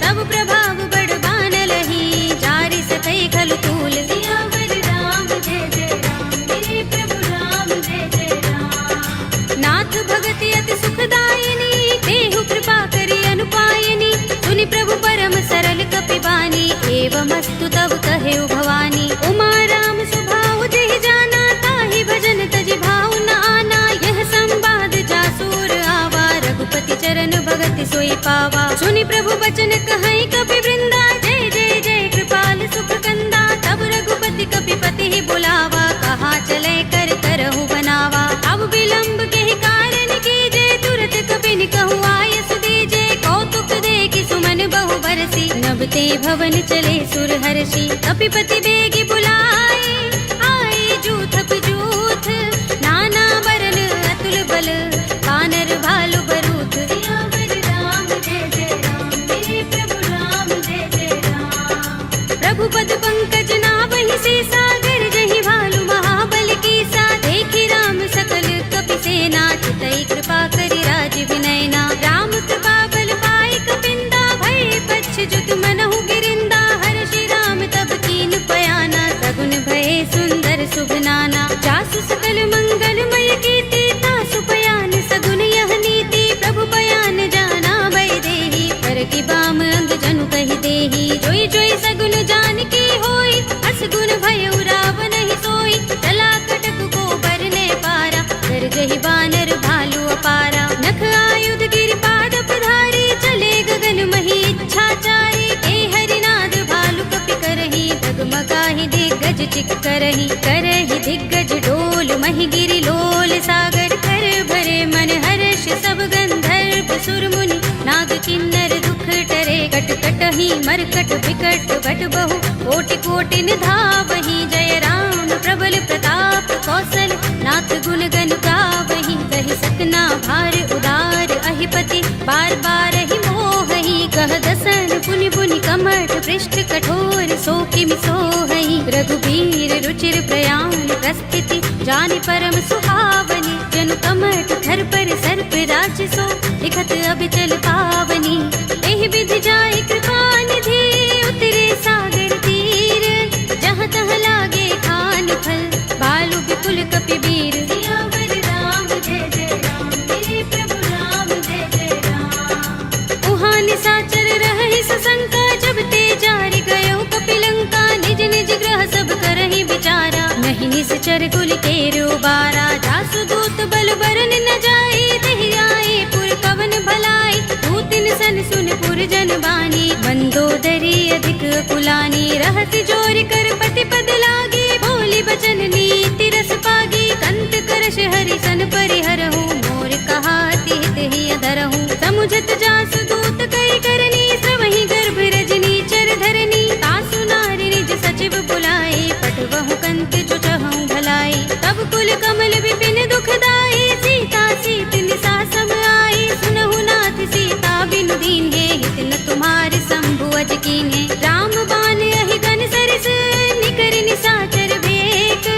तब प्रभाव बड़ बानलहि, जारि सकई खलु तूल। सियावर राम जय जय राम, मेरे प्रभु राम जय जय राम। नाथ भगति अति सुखदायिनी, देहु कृपा करि अनुपायिनी। सुनि प्रभु परम सरल कपि बानी, एवमस्तु तब कहेउ भवानी। उमा राम स्वभाव जेहि जाना, ताहि भजन तजि भाव न आना। यह संवाद जासुर आवा, रघुपति चरण भगति सोई पावा। सुनि प्रभु बचन कहई कपि वृंदा, जय जय जय कृपाल सुख कंदा। तब रघुपति कपि पति ही बुलावा, कहा चले कर करहु बनावा। अब विलंब के ही कारण कीजे, तुरत कपि निकहु आयस दीजे। कौतुक देखि सुमन बहु बरसी, नभ ते भवन चले सुर हर्षि। कपिपति बेगी बुलाए, आए जूथप जूथ। नाना बरन अतुल बल, वानर भालु बरूथ। सियावर राम जय जय राम, मेरे प्रभु राम जय जय राम। प्रभु पद पंकज नावहि सीसा, गरजहि भालु महाबल कीसा। देखि राम सकल कपि सेना, चितई कृपा करि राज विनयना। राम कृपा बल पाई कपिंदा, भय पच्छ जुत मनहु गिरिंदा। हर्षि राम तब कीन पयाना, सगुन भय सुंदर शुभ नाना। जासु सकल मंगलमय कीर्ति, तासु पयान सगुन यह नीति। प्रभु पयान जाना भय देहि, पर की बाम अंग जनु कहि देहि। जोई जोई सगुन जान की होई, अस गुण भय रावण ही सोई। चला कटक को बरने पारा, कर गहि बानर भालु अपारा। नख आयुध गिरिपाद पधारी, चले गगन मही इच्छाचारी। के हरिनाद भालु कपि करहि, डगमगाहि दिग्गज चिक करहि। करहि दिग्गज डोल महि गिरि लोल सागर। कर भरे मन हर्ष सब गंधर्व सुर मुनि, नाग किन्नर दुख टरे। कट कटहि मरकट विकट बट बहु, कोटि कोटि निधावहि। जय राम प्रबल प्रताप कौशल नाथ गुण गण गावहीं कहि सकना भार उदार अहिपति बार बार ही मोहहि कह दसन पुनि पुनि कमठ पृष्ठ कठोर सो किमि सोहहि रघुबीर रुचिर प्रयाण प्रस्थिति जानि परम सुहावनी जन कमठ थर पर सर्प राज सो लिखत अबिचल पावनी एहि विधि जाय कृपा निधि उतरे सागर तीर जहाँ तह लागे खान फल बालु विपुल कपिबीर सियावर राम जय जय राम मेरे प्रभु राम जय जय राम उहाँ निसाचर रहहि सशंका जब ते जारि गयो कपिलंका निज निज ग्रह सब करहि विचारा नहीं निश्चर कुल केरो बारा जासु दूत बल बरन न जाए तेहि आए पुर कवन भलाई दूतिन सन सुन पुर जन बानी मंदोदरी अधिक कुलानी रहति जोर कर पति पद लागे बोली बचन नीति रस पागी कंत करश हरि सन परिहरहु मोर कहाति हित ही अधरहु समुझत जासु दूत कई करनी श्रवहि गर्भ रजनी चर धरनी तासु नारी निज सचिव बुलाए पठवहु कंत जो चहु भलाई तब कुल कमल विपिन दुखदाई सीता सीत निसा सम आई सुनहु नाथ सीता बिनु दीन्हे हित न तुम्हारे शंभु अज कीन्हे राम बाण अहि गन सरिस निकर निसाचर भेक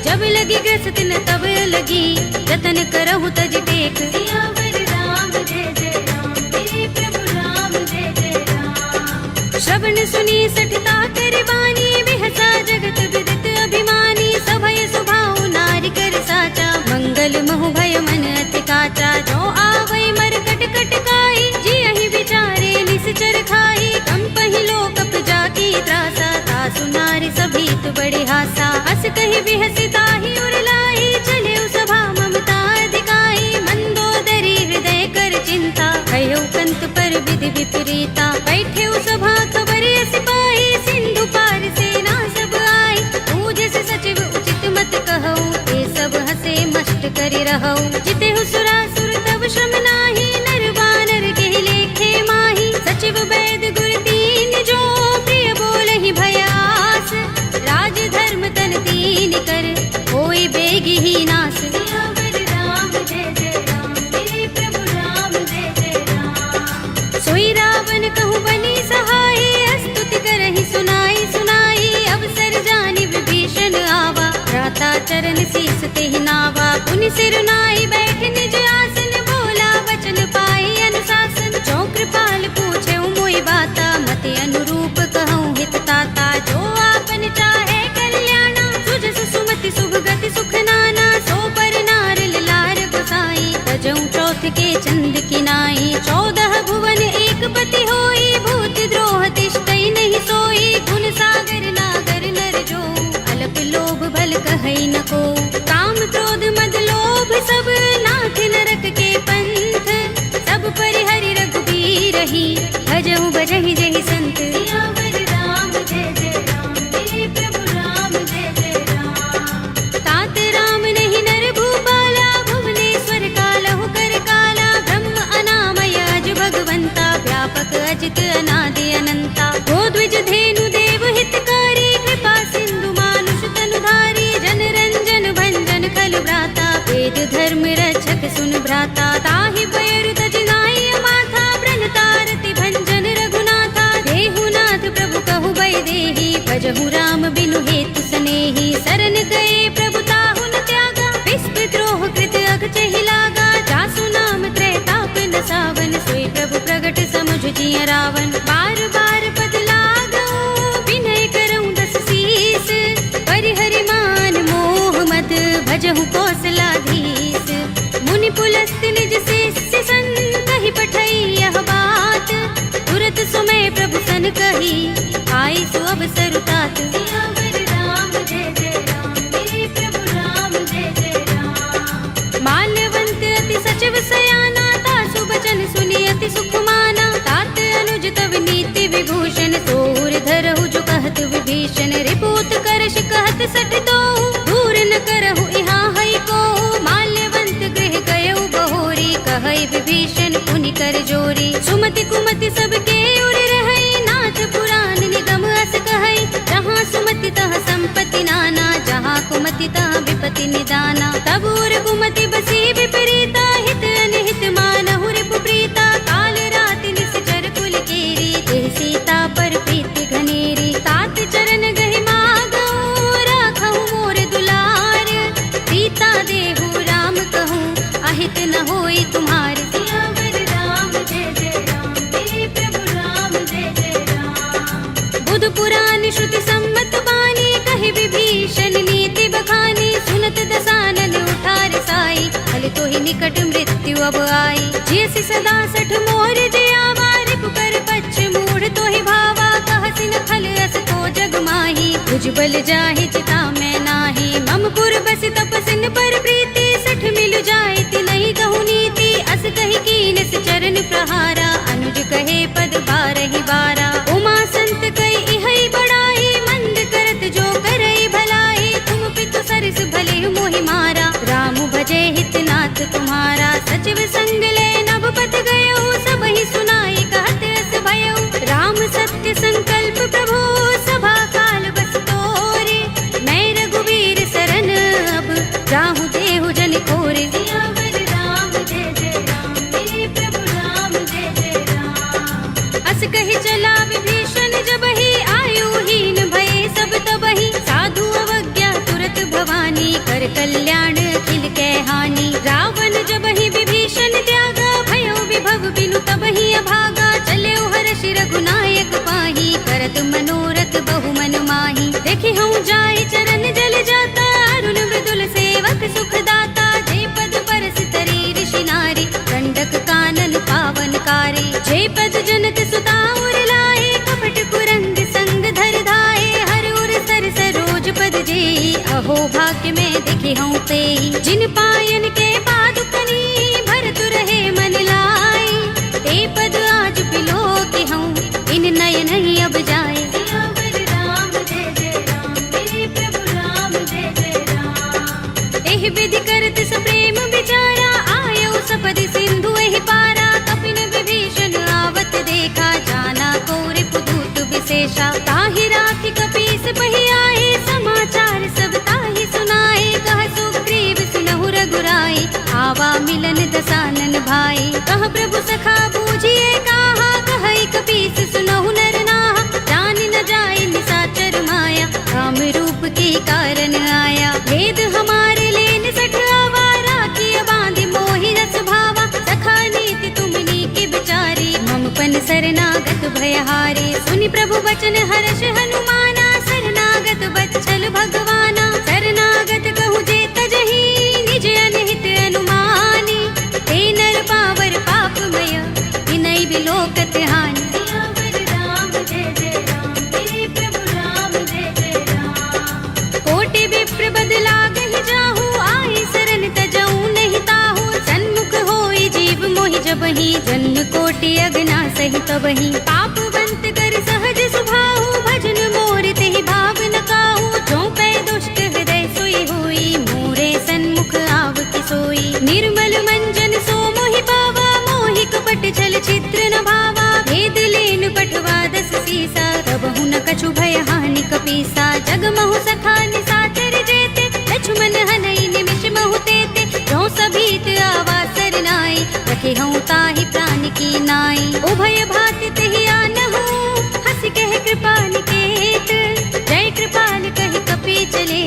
जब लगी ग्रस्त न तब लगी जतन करहु तज टेक सियावर राम जय जय राम मेरे प्रभु राम जय जय राम श्रवण सुनी सठता कर बानी बिहसा जगत विदित अभिमानी सभय सुभाउ नारी कर साचा मंगल महु भय मन अति काचा जो आवै मर कट कट काई जी अहि विचारे निश्चर खाई कंपहि लोक जाकी त्रासा तासु नारी सभीत बड़े हासा हस कहि बिहसी ताहि उर लाई चले सभा ममता अधिकाई मंदोदरी हृदय कर चिंता भयो कंत पर विधि विपरीता बैठे सभा खबर सिपाही सिंधु पार सेना सब आई पूज से सचिव उचित मत कहऊ ते सब हसे मस्त करि रहऊ जिते सुरासुर तब श्रम नाही नर वानर के लेखे माही सचिव वैद गुर तीन जो प्रिय बोलहि भयास राज धर्म तन तीन कर होई बेगी ही नास सियावर राम जय जय राम मेरे प्रभु राम जय जय राम सोई रावण कहु बनी सहाय स्तुति करहि सुनाई सुनाई अवसर जानि विभीषण आवा भ्राता चरण शीस तेहि नावा पुनि सिर नाई बैठ निज आसन बोला वचन पाई अनुशासन जो कृपाल पूछे मोहि बाता मते अनुरूप कहूँ हित ताता जो आपन चाहे कल्याणा सुजस सुमति शुभ गति सुख नाना सो पर नार लार गोसाई तजऊ चौथ के चंद किनाई 14 भुवन एक पति होई भूत द्रोह तिष्ठई नहीं सोई गुण सागर नागर नर जो अलप लोभ भल कहई न को काम क्रोध मद लोभ सब नाथ नरक के पंथ सब परिहरि रघुबीर ही भजहु भजहि जहि संत सियावर राम जय जय राम मेरे प्रभु राम जय जय राम तात राम नहीं नर भूपाला भुवनेश्वर कालहु कर काला ब्रह्म अनामय अज भगवंता व्यापक अजित अनादि अनंता गोद्विज धेनु देव हितकारी कृपा सिंधु मानुष तनुधारी जन रंजन भंजन खल भ्राता वेद धर्म रक्षक सुन भ्राता ताहि पैर तज नाई माथा ब्रन तारति भंजन रघुनाथा देहु नाथ प्रभु कहु बै देहि भजहु राम बिनु हेतु सनेहि शरण गए प्रभु ताहु न त्यागा विस्पि द्रोह कृत अघचहि लागा जासु नाम त्रैताप न सावन सोई प्रभु प्रगट समुझ जिय रावण बार बार पद लागऊ विनय करऊँ दस शीस परिहरि मान मोह मद भजहु कौशलाधीश मुनि पुलस्त निज शिष्य सन कहि पठई यह बात तुरत सुमय प्रभु सन कही आई सो अवसर तात सियावर राम जय जय राम मेरे प्रभु राम जय जय राम माल्यवंत अति सचिव सयाना तासु बचन सुनि अति सुख माना तात अनुज तव नीति विभूषण सोर धरहु जो कहत विभीषण रिपूत करश कहत सठ दो दूर न करहु यहाँ हई को माल्यवंत गृह गयउ बहोरी कहई विभीषण पुनि कर जोरी सुमति कुमति सबके उर रहई नाथ पुराण निगम अस कहई जहाँ सुमति तह संपत्ति नाना जहाँ कुमति पतिता विपति निदाना। तब उर कुमति बसी विपरीता, हित अनहित मानहु रिपु प्रीता। काल रात निश्चर कुल केरी, देह सीता पर प्रीति घनेरी। तात चरण गहि मागहु, राखहु मोर दुलार। सीता देहु राम कहूँ, अहित न होई तुम्हार। सियावर राम जय जय राम, मेरे प्रभु राम जय जय राम। बुध पुराण श्रुति सम्मत बानी, कहि विभीषण नीति बखानी। सुनत दसानन उठार साई, हल तो ही निकट मृत्यु अब आई। जैसी सदा सठ मोर जयावा, रिपु कर पच्छ मूढ़ तो ही भावा। कहसिन खल अस तो जग माही, भुज बल जाहि चिता मैं नाही। मम पुर बस तपसिन पर प्रीति, सठ मिल जाए ति नहीं कहु नीति। अस कहि कीनस चरण प्रहारा, अनुज कहे पद बारहि बारा। उमा संत कई इहै बड़ाई, मंद करत जो करई भलाई। तुम पितु सरस भले मोहि मारा, राम भजे हितनाथ तुम्हारा। सचिव संग ले नभ पथ गयो, सबहि सुनाई कहत अस भयो। राम सत्य संकल्प प्रभु, सभा काल बस तोरे। मैं रघुवीर सरन अब, जाहु देहु जन कोरे। सियावर राम जय जय राम, मेरे प्रभु राम जय जय राम। अस कहि चला विभीषण जबहि, आयुहीन भये सब तबहि। साधु अवज्ञा तुरत भवानी, कर कल्याण अखिल कै हानि। रावण जबहि विभीषण त्यागा, भयो विभव बिनु तबहि अभागा। चल्यो हर्षि रघुनायक पाहि, करत मनोरथ बहु मन माहि। देखि हूँ जाय चरण जल जाता, अरुण मृदुल सेवक सुख दाता। जे पद परस तरी ऋषि नारी, गंडक कानन पावन कारी। जे पद जनक सुता उर लाए, कपट कुरंग संग धर धाए। हर उर सर सरोज पद जेई, अहो भाग्य में देखि हूँ तेई। जिन पायन के पादुकनी, भरत रहे मन लाई। ते पद आज पिलो के हूँ, इन नयन ही अब जाए। सियावर राम जय जय राम, मेरे प्रभु राम जय जय राम। एहि विधि करत सप्रेम विचारा, आयो सपदि सिंधु एहि पारा। कपिन विभीषण आवत देखा, जाना को रिपुदूत विशेषा। ताहि राखि कपीस बहि आए, समाचार सब ताहि सुनाए। कह सुग्रीव सुनहु रघुराई, आवा मिलन दसानन भाई। कह प्रभु सखा बूझिए काहा, कहई कपीस सुनहु नर नाहा। जान न जाए निशाचर माया, राम रूप के कारण आया। वेद हमारे लेन सठ आवारा, किया बांधि मोहि रस भावा। सखा नीति तुमनी के बिचारी, मम पन शरणागत भयहारी। सुनि प्रभु वचन हर्ष हनुमाना, शरणागत बच्चल भगवाना। शरणागत कहु जे तजहि, निज अनहित अनुमानी। ते नर पावर पापमय, विनय बिलोकत हानि। सियावर राम जय जय राम, मेरे प्रभु राम जय जय राम। कोटि विप्र बदला गहि जाहु, आए शरण तजऊ नहीं ताहु। सन्मुख होई जीव मोहि जबहि, जन्म कोटि अगना सहि तबहि। पापवंत कर सहज सुभाहु, भजन मोर तेहि भाव न काहू। जो पै दुष्ट हृदय सोई होई, मोरे सन्मुख आव कि सोई। निर्मल मंजन सो मोहि पावा, मोहि कपट छल चित्र न भावा। भेद लेन पठवा दस सीसा, तबहु न कछु भय हानि कपीसा। जग महु सखा निशाचर जेते, लक्ष्मण हनई निमिष महु तेते। जो सभीत आवा सरनाई, रखे हूँ ताहि प्राण की नाई। उभय भाति तेहि आनहु, हंस कह कृपा निकेत। जय कृपाल कहि कपी चले,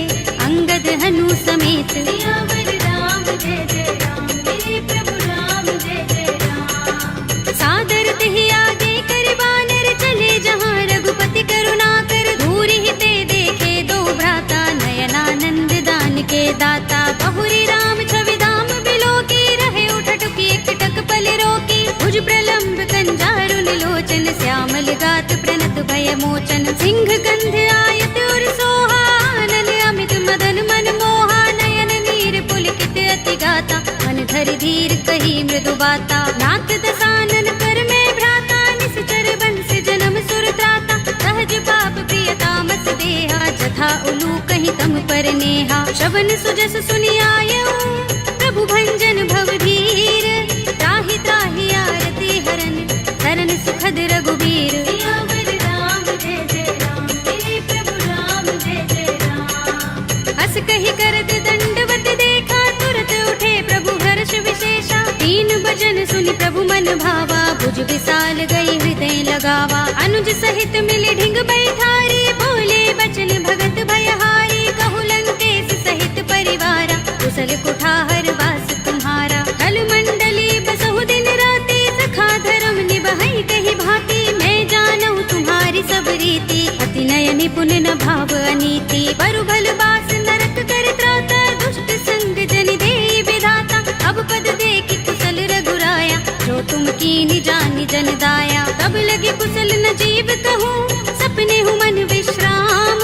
अंगद हनु समेत। सियावर राम जय जय राम, मेरे प्रभु राम जय जय राम। सादर तेहि आगे कर बानर, चले जहाँ रघुपति करुणा कर। दूरि ही ते देखे दो भ्राता, नयनानंद दान के दाता। बहुरी राम छवि धाम बिलोकी, रहे उठटुकी एकटक पल रोकी। भुज प्रलंब कंजारु निलोचन, श्यामल गात प्रणत भय मोचन। सिंह कंध आयत उर सोहा, आनन अमित मदन मन मोहा। नयन नीर पुलकित अति गाता, मन धरि धीर कही मृदु बाता। नाथ दसानन कर में भ्राता, निश्चर बंस जन्म सुर त्राता। सहज पाप प्रियतामस देहा, जथा उलू कहीं तम पर नेहा। शवन सुजस सुनि आयऊ, प्रभु भंजन भव धीर। त्राहि त्राहि आरती हरन, शरण सुखद रघुबीर। सियावर राम जय जय राम, मेरे प्रभु राम जय जय राम। हस कहि कर मुझ विशाल गई हृदय लगावा। अनुज सहित मिले ढिंग बैठारी, बोले बचन भगत भयहारी। कहु लंकेश सहित परिवारा, कुशल कुठार वास तुम्हारा। कल मंडली बसहु दिन राति, सखा धर्म निभई कही भांति। मैं जानऊ तुम्हारी सब रीति, अति नय निपुण न भाव अनीति। बरु भल बास नरक कर त्राता, दुष्ट संग जन देई विधाता। अब पद देखि कुशल रघुराया, जो तुम कीनि जानि जन दाया। तब लगे कुशल न जीव कहूँ, सपने हूँ मन विश्राम।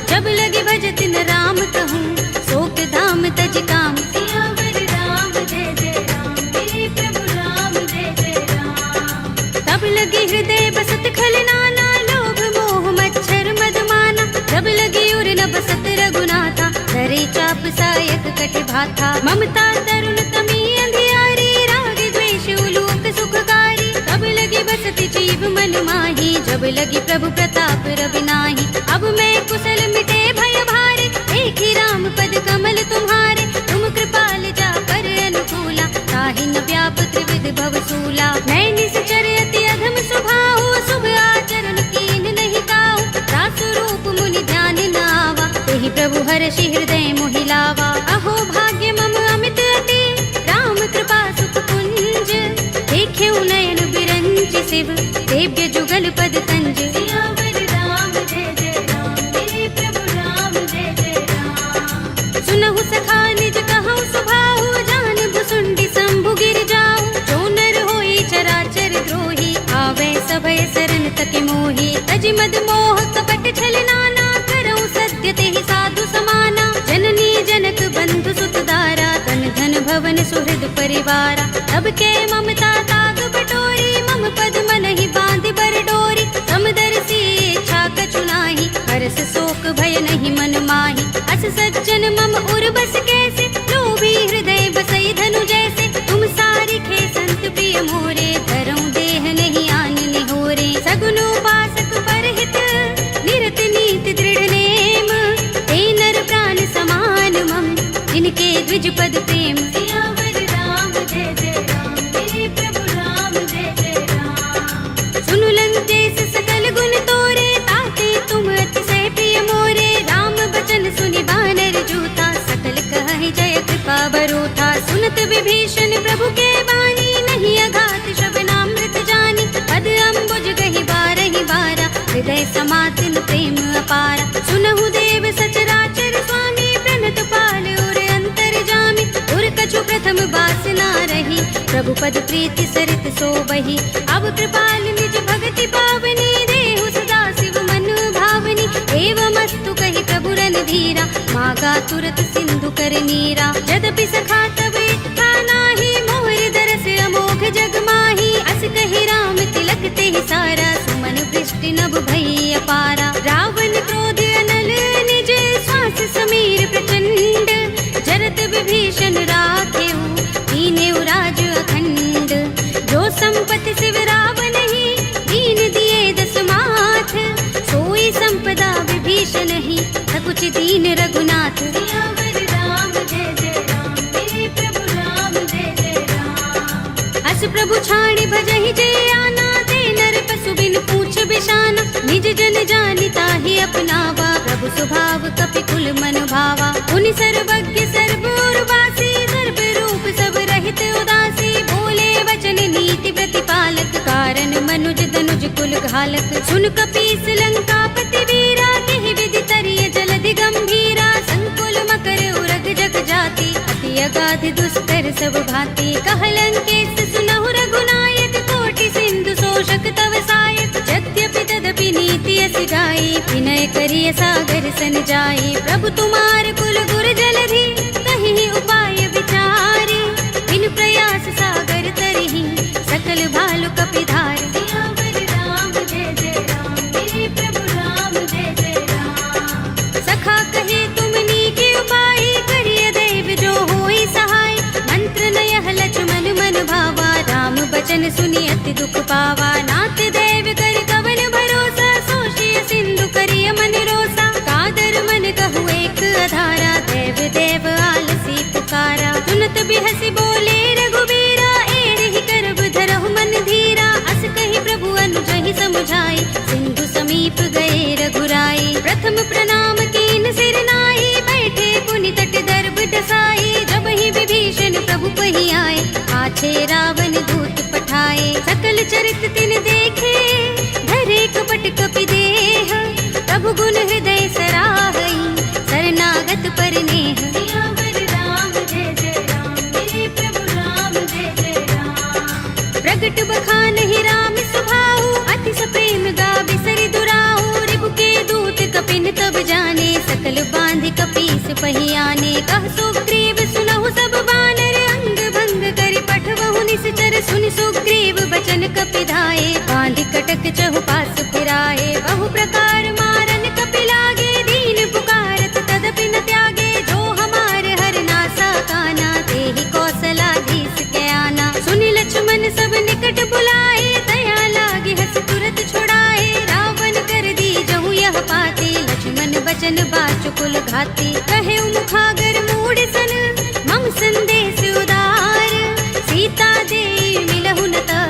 जब लगे भजत न राम कहूँ, शोक धाम तज काम। सियावर राम जय जय राम, मेरे प्रभु राम जय जय राम। तब लगे हृदय बसत खल नाना, लोभ मोह मच्छर मद माना। जब लगे उर न बसत रघुनाथा, धरे चाप सायक कट भाथा। ममता तरुण तमी अंधियारी, राग द्वेष उलूक सुखकारी। तब लगे बसत जीव मन माही, जब लगे प्रभु प्रताप रवि नाही। अब मैं कुशल मिटे भय भारे, एक ही राम पद कमल तुम्हारे। तुम कृपाल जा पर अनुकूला, ताहि न व्याप त्रिविध भव सूला। मैं निश्चर अति अधम स्वभाव, शुभ आचरण कीन नहीं काऊ। दास रूप मुनि ध्यान न आवा, तेहि प्रभु हर्षि हृदय मोहि लावा। अहो भाग्य मम अमित अति, राम कृपा सुख कुंज। देखेउ नयन बिरंज शिव, देव्य जुगल पद तंज। सियावर राम जय जय राम, मेरे प्रभु राम जय जय राम। सुनहु सखा निज कहूँ सुभाहु, जान भुसुंडी शंभु गिर जाऊ। जो नर होई चराचर द्रोही, आवे सभय शरण तके मोही। तज मद मोह कपट छल नाना, करऊँ सत्य तेहि साधु समाना। जननी जनक बंधु सुत दारा, तन धन भवन सुहृद परिवारा। तब के ममता ताग बटोरी, मम पद मन ही बांध बर डोरी। समदर्शी इच्छा कछु नाही, हरस शोक भय नहीं मन माही। अस सज्जन मम उर बस कैसे, लोभी हृदय बसई धनु जैसे। तुम सारिखे संत प्रिय मोरे, धरऊँ देह नहीं आन निहोरे। सगुन उपासक परहित, निरत नीति दृढ़ नेम। ते नर प्राण समान मम, जिनके द्विज पद प्रेम। सियावर राम जय जय राम, मेरे प्रभु राम जय जय राम। सुनु लंकेश सकल गुण तोरे, ताते तुम अतिशय प्रिय मोरे। राम बचन सुनि बानर जूथा, सकल कहहि जय कृपा बरूथा। सुनत विभीषण प्रभु के बानी, नहीं अघात श्रवणामृत जानी। पद अम्बुज गहि बारहि बारा, हृदय समातिन प्रेम अपारा। सुनहु देव सचराचर स्वामी, प्रणत पाल उर अंतर जामी। उर कछु प्रथम बासना रही, प्रभु पद प्रीति सरित सोबहि। अब कृपाल निज भगति पावनी, देहु सदा शिव मन भावनी। एवमस्तु कहि प्रभु रणधीरा, मागा तुरत सिंधु कर नीरा। यद्यपि सखा तब इच्छा नाही, मोहर दरस अमोघ जग माही। अस कहि राम तिलक तेहि सारा, सुमन वृष्टि नभ भई अपारा। रावण क्रोध अनल निज, श्वास समीर प्रचंड। जरत विभीषण राखेउ, दीनेउ राज अखंड। जो संपत्ति शिव रावण ही, दीन दिए दस माथ। सोई संपदा विभीषण ही, सकुच दीन रघुनाथ। सियावर राम जय जय राम, मेरे प्रभु राम जय जय राम। अस प्रभु छाड़ी भजहि जय आना, ते नर पशु बिन पूछ बिशाना। निज जन जानि ताहि अपनावा, प्रभु स्वभाव कपि कुल मन भावा। पुनि सर्वज्ञ सर्वोर्वासी, सर्व रूप सब रहित उदासी। बोले वचन नीति प्रतिपालक, कारण मनुज तनुज कुल घालक। सुन कपीस लंकापति वीरा, केहि विधि तरिय जलधि गंभीरा। संकुल मकर उरग जग जाति, अति अगाध दुष्कर सब भांति। कह लंकेश सुनहु रघुनायक, कोटि सिंधु शोषक तव सायक। यद्यपि तदपि नीति अस गाई, विनय करिय सागर सन जाई। प्रभु तुम्हार कुल गुर जलधि, कहीं उपाय विचारी। बिन प्रयास सागर तरहि, सकल भालु कपिधार। सियावर राम जय जय राम, मेरे प्रभु राम जय जय राम। सखा कहे तुम नीके उपाय, करिय दैव जो होई सहाय। मंत्र नयह लक्ष्मण मन भावा, राम बचन सुनि अति दुख पावा। नाथ दैव कर कवन भरोसा, सोषिय सिंधु करिय मन रोसा। कादर मन कहु एक अधारा, देव देव आलसी पुकारा। सुनत बिहसि बोले रघुबीरा, एहि करब धरहु मन धीरा। अस बचन देखे धरे कपट कपि देह प्रभु गुण हृदय सराहई शरणागत पर नेह सियावर राम जय जय राम मेरे प्रभु राम जय जय राम प्रगट बखान ही राम सुभाऊ अति सप्रेम गावे सरि दुराऊ रिपु के दूत कपिन तब जाने सकल बांधि कपीस पहियाने कह सुग्रीव सुनहु सब बानर अंग भंग करि पठवहु निश्चर सुनि सुग्रीव बचन कपि धाये बांधि कटक चहुपास फिराए बहु प्रकार मारन कपि लागे दीन पुकारत तदपि न त्यागे जो हमारे हर नासा काना तेहि कौशलाधीश के आना सुनि लक्ष्मण सब निकट बुलाए दया लागे हस तुरत छुड़ाए रावण कर दी जहु यह पाते लक्ष्मण बचन बाचुकुल घाते कहे मुखागर मूढ़ सन मम संदेश उदार सीता दे मिलहु न ता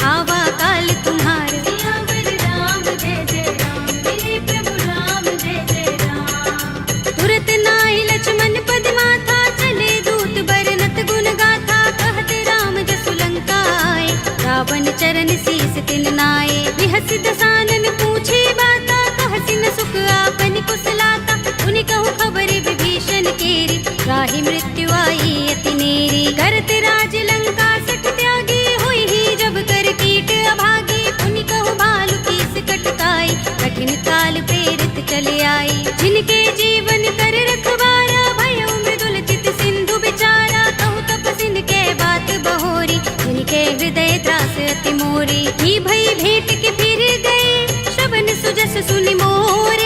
आवा काल तुम्हार सियावर राम जय जय राम मेरे प्रभु राम जय जय राम तुरत नाहि लक्ष्मण पद माथा चले दूत बरनत गुण गाथा कहते राम जसु लंका आए रावण चरण शीस तिन नाये बिहस दसानन पूछे बाता कहसि न सुख आपन कुशलाता उनि कहु खबर विभीषण केरी राहि मृत्यु आई अति नेरी करत राज लंका सठ त्यागी होई ही जब कर कीट अभागी उनि कहु भालु कीस कटकाई कठिन काल प्रेरित चले आई जिनके जीवन कर रखवारा भयो मृदुल चित सिंधु बिचारा कहु तपसिन के बात बहोरी जिनके हृदय त्रास अति मोरी ही भई भेंट के फिर गए श्रवण सुजस सुनि मोर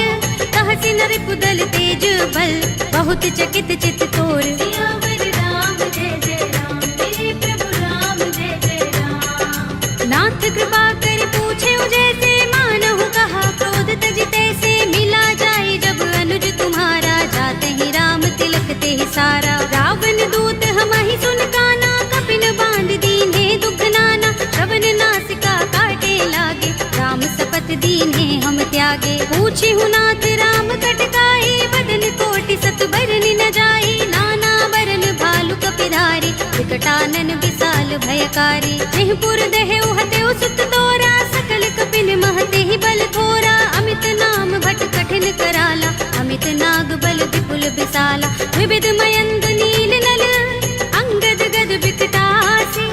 कहसि नर पुदल तेज बल बहुत चकित चित तोर सियावर राम जय जय राम मेरे प्रभु राम जय जय राम नाथ कृपा कर पूछे जैसे मानहु कहा क्रोध तज तैसे मिला जाए जब अनुज तुम्हारा जाते ही राम तिलक ते सारा रावण दूत हमहि सुन काना कपिन बांध दीने दुख नाना श्रवण नासिका काटे लागे राम सपत दीने हम त्यागे पूछे नाथ राम कटकाए बदन कोटि सत बरनि न जाए नाना बरन भालु कपिधारी विकटानन विशाल भयकारी जिहपुर दहे उहते सुत तोरा सकल कपिन महते ही बल थोरा अमित नाम भट कठिन कराला अमित नाग बल विपुल विशाला विविध मयंग नील नल अंगद गद विकटासी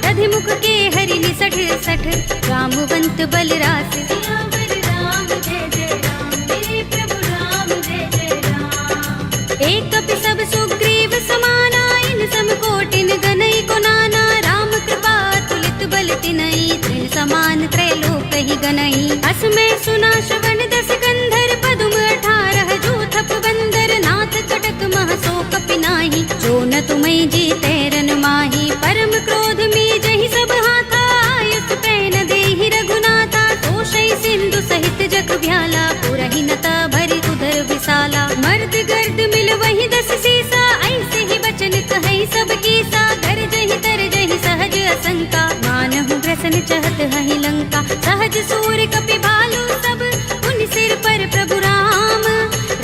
दधि मुख के हरि निसठ सठ रामवंत बल रास सियावर राम जय जय राम मेरे प्रभु राम जय जय राम एक कपि सब सुग्रीव समाना इन सम कोटिन गनई को नाना राम कृपा तुलित बल तिनई तृण समान त्रैलोक ही गनई असमय सुना श्रवण दस गंधर पदुम 18 जो थप बंदर नाथ कटक मह सो कपि नाही जो न तुम्हें जीते रन माही परम क्रोध में जहि सब हाथा आयुष पैन देहि रघुनाथा तोषई सिंधु सहित जग भ्याला पुरहि नता भरि उधर विशाला मर्द गर्द मिल वही 10 सीसा ऐसे ही बचन कहई सब कीसा घर जहि तर जहि सहज असंका मानहु ग्रसन चहत हहि लंका सहज सूर कपि भालु सब उन सिर पर प्रभु राम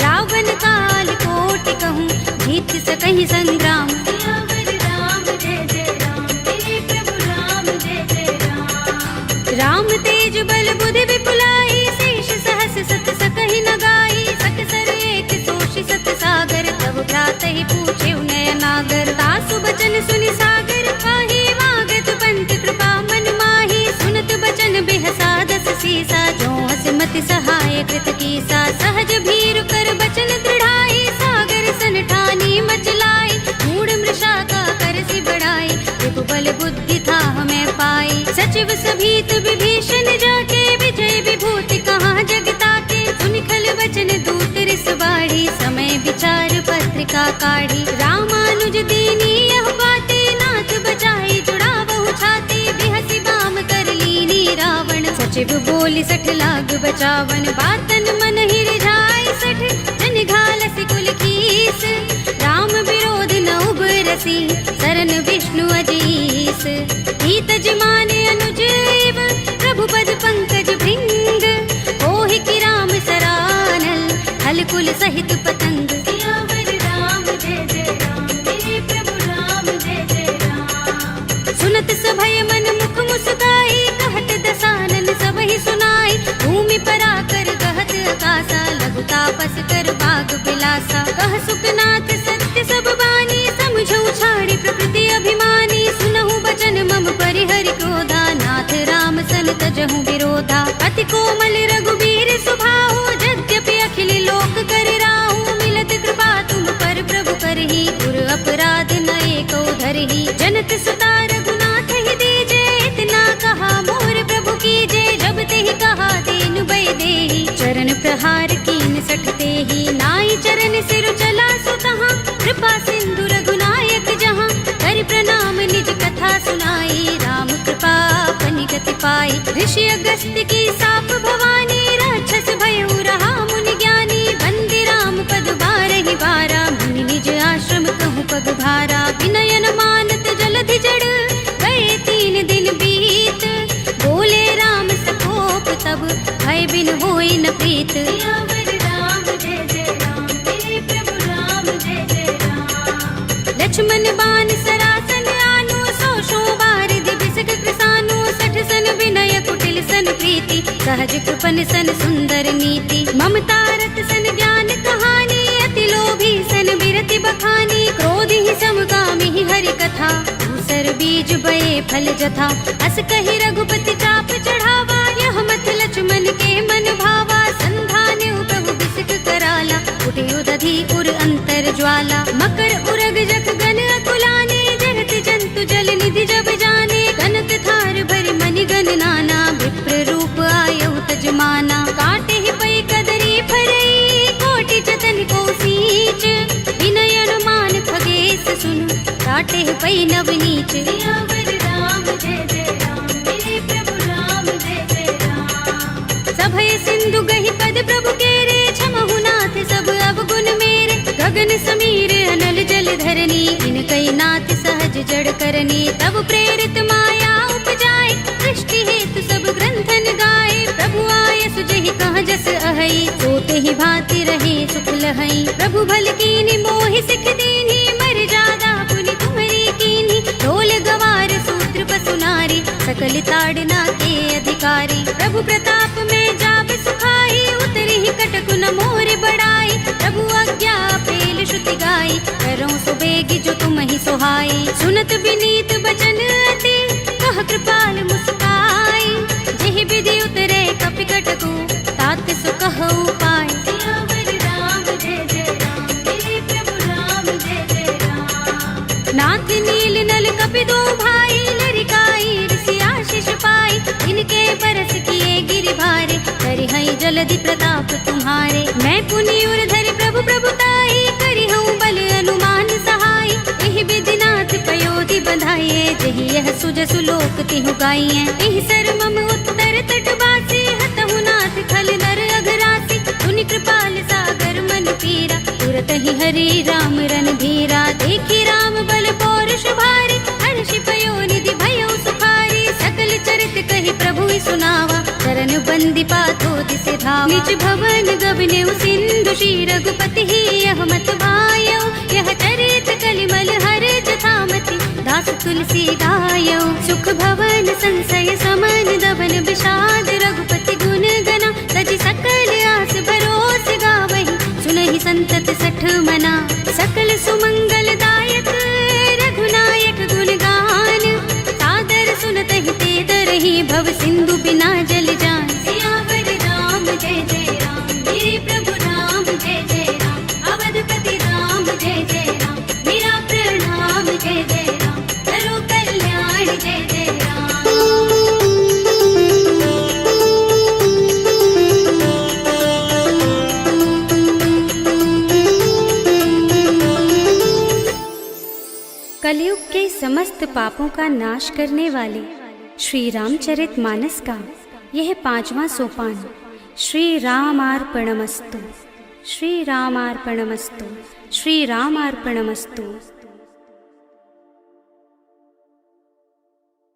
रावण काल कोटि कहूँ जीत सकहि संग्राम सियावर राम जय जय राम मेरे प्रभु राम जय जय राम राम तेज बल बुद्धि विपुलाई शेष सहस सत सकहि न गाई सकसर एक सोषि सत सागर तब भ्रात ही पूछे नय नागर तासु बचन सुनि सागर पाही वागत पंत कृपा मन माही सुनत बचन बिहसा 10 सीसा जो हसमति सहाय कृत कीसा सहज भीरु कर बचन दृढ़ाई सागर सन ठानी मचलाई मूढ़ मृषा का कर सि बढ़ाई विभु बल बुद्धि था हमें पाई सचिव सभीत विभीषण जाके विजय विभूति कहाँ जगता के सुनि खल वचन दूत रिस बाढ़ी समय विचार पत्रिका काढ़ी रामानुज दीनी यह बाते नाथ बचाई जुड़ा बहु छाती बिहसी बाम कर लीनी रावण सचिव बोली 60 लाग बचावन बातन मन ही रिझाई 60 जन घालसी कुल कीस राम विरोध न उबरसी सरन विष्णु अजीस हित जमाने अनुजीव प्रभु पद पंकज भृंग ओहि की राम सरानल हल कुल सहित पतंग सियावर राम जय जय राम मेरे प्रभु राम जय जय राम सुनत सभय मन मुख मुस्काई कहत दसानन वापस कर बाग बिलासा। कह सुखनाथ सत्य सब बानी, समझऊ छाड़ी प्रकृति अभिमानी। सुनहु बचन मम परिहरि क्रोधा, नाथ राम सन तजहु विरोधा। अति कोमल रघुबीर सुभाऊ, यद्यपि अखिल लोक कर राहु। मिलत कृपा तुम पर प्रभु करही, गुर अपराध न एको धरही। जनत सुता रघुनाथ ही दीजे, इतना कहा मोर प्रभु कीजे। जब तेहि कहा दीन भय देहि, चरण प्रहार कीन सठते ही। नाई चरण सिर चला सुतहाँ, कृपा सिंधु रघुनायक जहाँ। कर प्रणाम निज कथा सुनाई, राम कृपा अपनी गति पाई। ऋषि अगस्त्य की साप भवानी, राक्षस भयउ रहा मुनि ज्ञानी। बंदी राम पद बारहि बारा, मुनि निज आश्रम कहु पग भारा। विनयन मानत जलधि जड़, गए 3 दिन बीत। बोले राम सकोप तब, भय बिन होई न प्रीत। सियावर राम जय जय राम, मेरे प्रभु राम जय जय राम। लक्ष्मण बान सरासन आनो, 100 बारिधि बिसक कृसानो। 60 सन विनय कुटिल सन प्रीति, सहज कृपन सन सुंदर नीति। ममता रत सन ज्ञान कहानी, अति लोभी सन बिरति बखानी। क्रोध ही समगामी ही हरि कथा, दूसर बीज बये फल जथा। अस कहि रघुपति चाप चढ़ावा, यह मत लक्ष्मण के मन भावा। संधान प्रभु बिसक कराला, उठे उदधि उर अंतर ज्वाला। मकर उरग जख गन अकुलाने, जरत जंतु जल निधि जब जाने। कनक थार भरि मनि गन नाना, विप्र रूप आयउ तजमाना। काटे ही पै कदरी फरई, कोटि जतन को सींच। विनयन मान खगेश सुन, काटे ही पै नवनीच। सियावर राम जय जय राम, मेरे प्रभु राम जय जय राम। सभय सिंधु गहि पद प्रभु केरे, क्षमहु नाथ सब अवगुण मेरे। गगन समीर अनल जल धरनी, इनकई नाथ सहज जड़ करनी। तब प्रेरित माया उपजाए, सृष्टि हेतु सब ग्रंथन गाए। प्रभु आय सुजहि कहाँ जस अहै, सोते ही भांति रहे सुख लहै। प्रभु भल कीनि मोहि सिख दीन्ही, मर जादा पुनि तुम्हरी कीन्ही। ढोल गवार सूत्र पसु नारी, सकल ताड़ना के अधिकारी। प्रभु प्रताप में जाब सुखाई, उतरी ही कटक न मोर बड़ाई। प्रभु आज्ञा पेल श्रुति गाई, करो सो बेगी जो तुम ही सोहाई। सुनत विनीत बचन अति, कह कृपाल मुस्काई। जेहि विधि उतरे कपि कटकु, तात सो कहु पाय। सियावर राम जय जय राम, मेरे प्रभु राम जय जय राम। नाथ नील नल कपि दो भाई, लरिकाई ऋषि आशीष पाई। इनके बरस किए गिरि भारे, करिहई जलधि प्रताप तुम्हारे। मैं पुनि उर धरि प्रभु प्रभुताई, करिहऊँ बल अनुमान सहाय। एहि विधि नाथ पयोधि बंधाइए, जहि यह सुजसु लोक तिहु गाइए। एहि सर मम उत्तर तट बासी, हतहु नाथ खल नर अघरासी। सुनि कृपाल सागर मन पीरा, तुरत ही हरि राम रणधीरा। देखी राम बल पौरुष भारी, हर्षि पयोनिधि भयउ सुखारी। सकल चरित कहि प्रभु सुनावा, चरण बंदी पाथो दिसे धावा। निज भवन गबनेउ सिंधु श्री रघुपति ही, यह मत भायउ। यह चरित कलिमल हर जथामति, दास तुलसी गायउ। सुख भवन संशय समन, दबन विषाद रघुपति गुण गना। तजि सकल आस भरोस गावहि, सुनहि संतत सठ मना। सकल सुमंगल दायक, रघुनायक गुण गान। सादर सुनतहि ते तरहि, भव सिंधु बिना जल जान। सियावर राम जय जय राम, मेरे प्रभु राम जय जय राम। अवधपति राम जय जय राम, मेरा प्रणाम जय जय राम। करो कल्याण जय जय राम। कलयुग के समस्त पापों का नाश करने वाले श्री रामचरित मानस का यह 5वां सोपान श्री रामार्पणमस्तु, श्री रामार्पणमस्तु, श्री रामार्पणमस्तु।